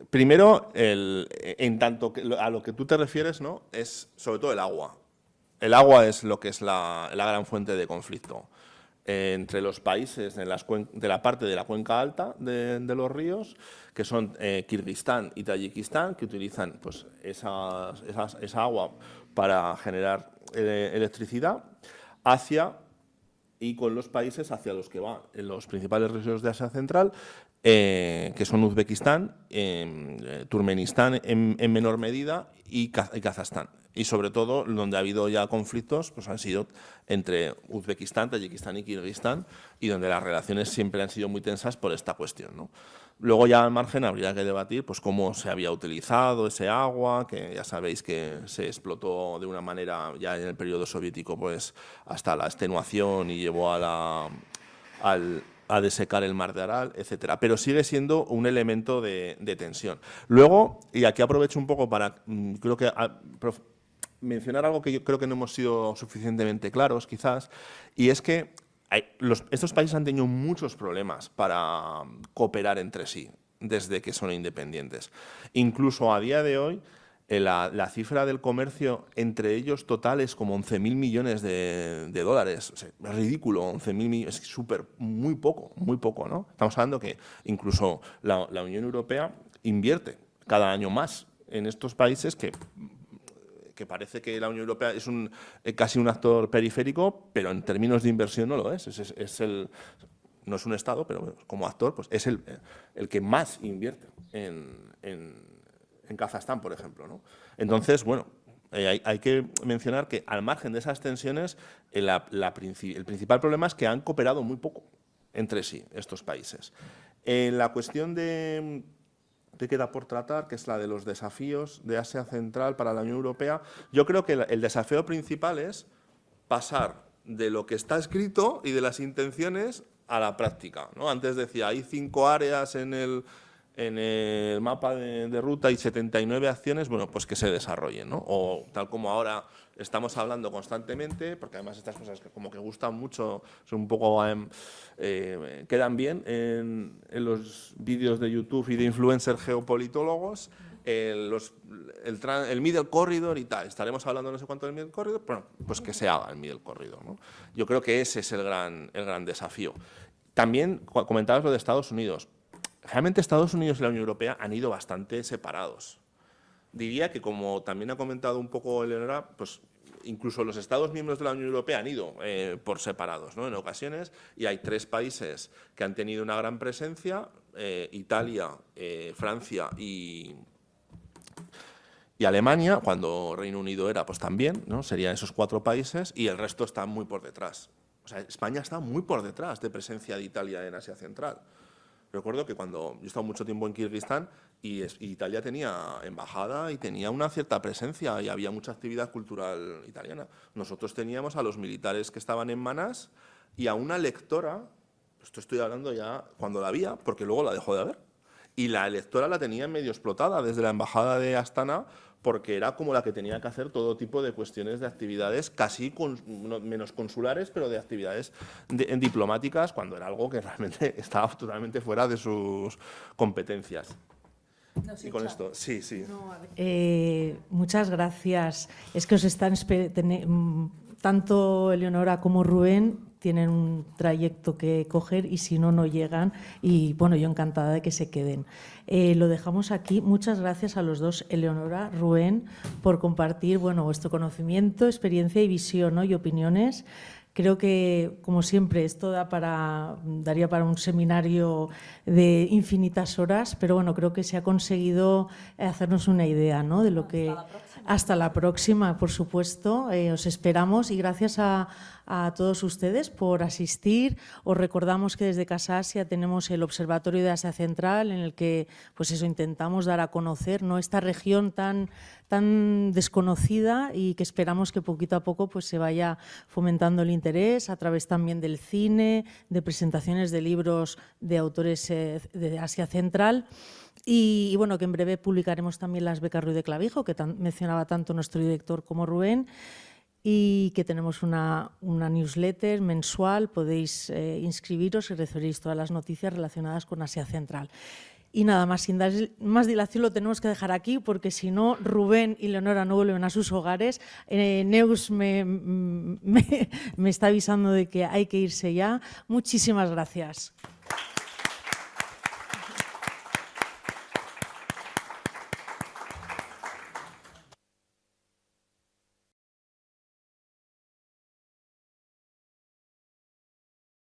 Primero, en tanto a lo que tú te refieres, ¿no? Es sobre todo el agua. El agua es lo que es la gran fuente de conflicto entre los países de la parte de la cuenca alta de los ríos, que son Kirguistán y Tayikistán, que utilizan pues, esa agua para generar electricidad, y con los países hacia los que van en los principales ríos de Asia Central, que son Uzbekistán, Turkmenistán en menor medida y Kazajstán. Y sobre todo, donde ha habido ya conflictos, pues han sido entre Uzbekistán, Tayikistán y Kirguistán, y donde las relaciones siempre han sido muy tensas por esta cuestión, ¿no? Luego ya al margen habría que debatir pues, cómo se había utilizado ese agua, que ya sabéis que se explotó de una manera ya en el periodo soviético pues, hasta la extenuación y llevó a desecar el mar de Aral, etcétera. Pero sigue siendo un elemento de tensión. Luego, y aquí aprovecho un poco para, creo que mencionar algo que yo creo que no hemos sido suficientemente claros, quizás, y es que estos países han tenido muchos problemas para cooperar entre sí desde que son independientes. Incluso a día de hoy, la cifra del comercio entre ellos total es como 11.000 millones de dólares. O sea, es ridículo, 11.000 millones, es muy poco, ¿no? Estamos hablando que incluso la Unión Europea invierte cada año más en estos países que parece que la Unión Europea es casi un actor periférico, pero en términos de inversión no lo es. No es un Estado, pero como actor pues es el que más invierte en Kazajstán, por ejemplo, ¿no? Entonces, bueno, hay que mencionar que al margen de esas tensiones, el principal problema es que han cooperado muy poco entre sí estos países. En la cuestión que queda por tratar, que es la de los desafíos de Asia Central para la Unión Europea, yo creo que el desafío principal es pasar de lo que está escrito y de las intenciones a la práctica, ¿no? Antes decía, hay 5 áreas en el mapa de ruta y 79 acciones, bueno, pues que se desarrollen, ¿no? O tal como ahora estamos hablando constantemente, porque además estas cosas que como que gustan mucho, son un poco quedan bien en los vídeos de YouTube y de influencers geopolitólogos, el Middle Corridor y tal. Estaremos hablando no sé cuánto del Middle Corridor, bueno, pues que se haga el Middle Corridor, ¿no? Yo creo que ese es el gran desafío. También comentabas lo de Estados Unidos. Realmente Estados Unidos y la Unión Europea han ido bastante separados. Diría que, como también ha comentado un poco Eleonora, pues incluso los Estados miembros de la Unión Europea han ido por separados, ¿no? En ocasiones, y hay 3 países que han tenido una gran presencia, Italia, Francia y Alemania, cuando Reino Unido era, pues también, ¿no? Serían esos 4 países, y el resto está muy por detrás. O sea, España está muy por detrás de presencia de Italia en Asia Central. Recuerdo que cuando yo he estado mucho tiempo en Kirguistán y Italia tenía embajada y tenía una cierta presencia y había mucha actividad cultural italiana. Nosotros teníamos a los militares que estaban en Manás y a una lectora, esto estoy hablando ya cuando la había, porque luego la dejó de haber, y la lectora la tenía medio explotada desde la embajada de Astana, porque era como la que tenía que hacer todo tipo de cuestiones de actividades, casi menos consulares, pero de actividades diplomáticas, cuando era algo que realmente estaba totalmente fuera de sus competencias. Y con esto, sí. Muchas gracias. Es que os están tanto Eleonora como Rubén tienen un trayecto que coger y si no, no llegan. Y bueno, yo encantada de que se queden. Lo dejamos aquí. Muchas gracias a los dos, Eleonora, Rubén, por compartir vuestro conocimiento, experiencia y visión, ¿no? Y opiniones. Creo que, como siempre, esto daría para un seminario de infinitas horas, pero bueno, creo que se ha conseguido hacernos una idea, ¿no? De lo que... Hasta la próxima, por supuesto. Os esperamos y gracias a todos ustedes por asistir. Os recordamos que desde Casa Asia tenemos el Observatorio de Asia Central, en el que intentamos dar a conocer, ¿no?, esta región tan desconocida y que esperamos que poquito a poco se vaya fomentando el interés a través también del cine, de presentaciones de libros de autores de Asia Central. Y bueno, que en breve publicaremos también las becas Ruy de Clavijo, que mencionaba tanto nuestro director como Rubén, y que tenemos una newsletter mensual. Podéis inscribiros y recibiréis todas las noticias relacionadas con Asia Central. Y nada más, sin dar más dilación, lo tenemos que dejar aquí, porque si no, Rubén y Leonora no vuelven a sus hogares. Neus me está avisando de que hay que irse ya. Muchísimas gracias.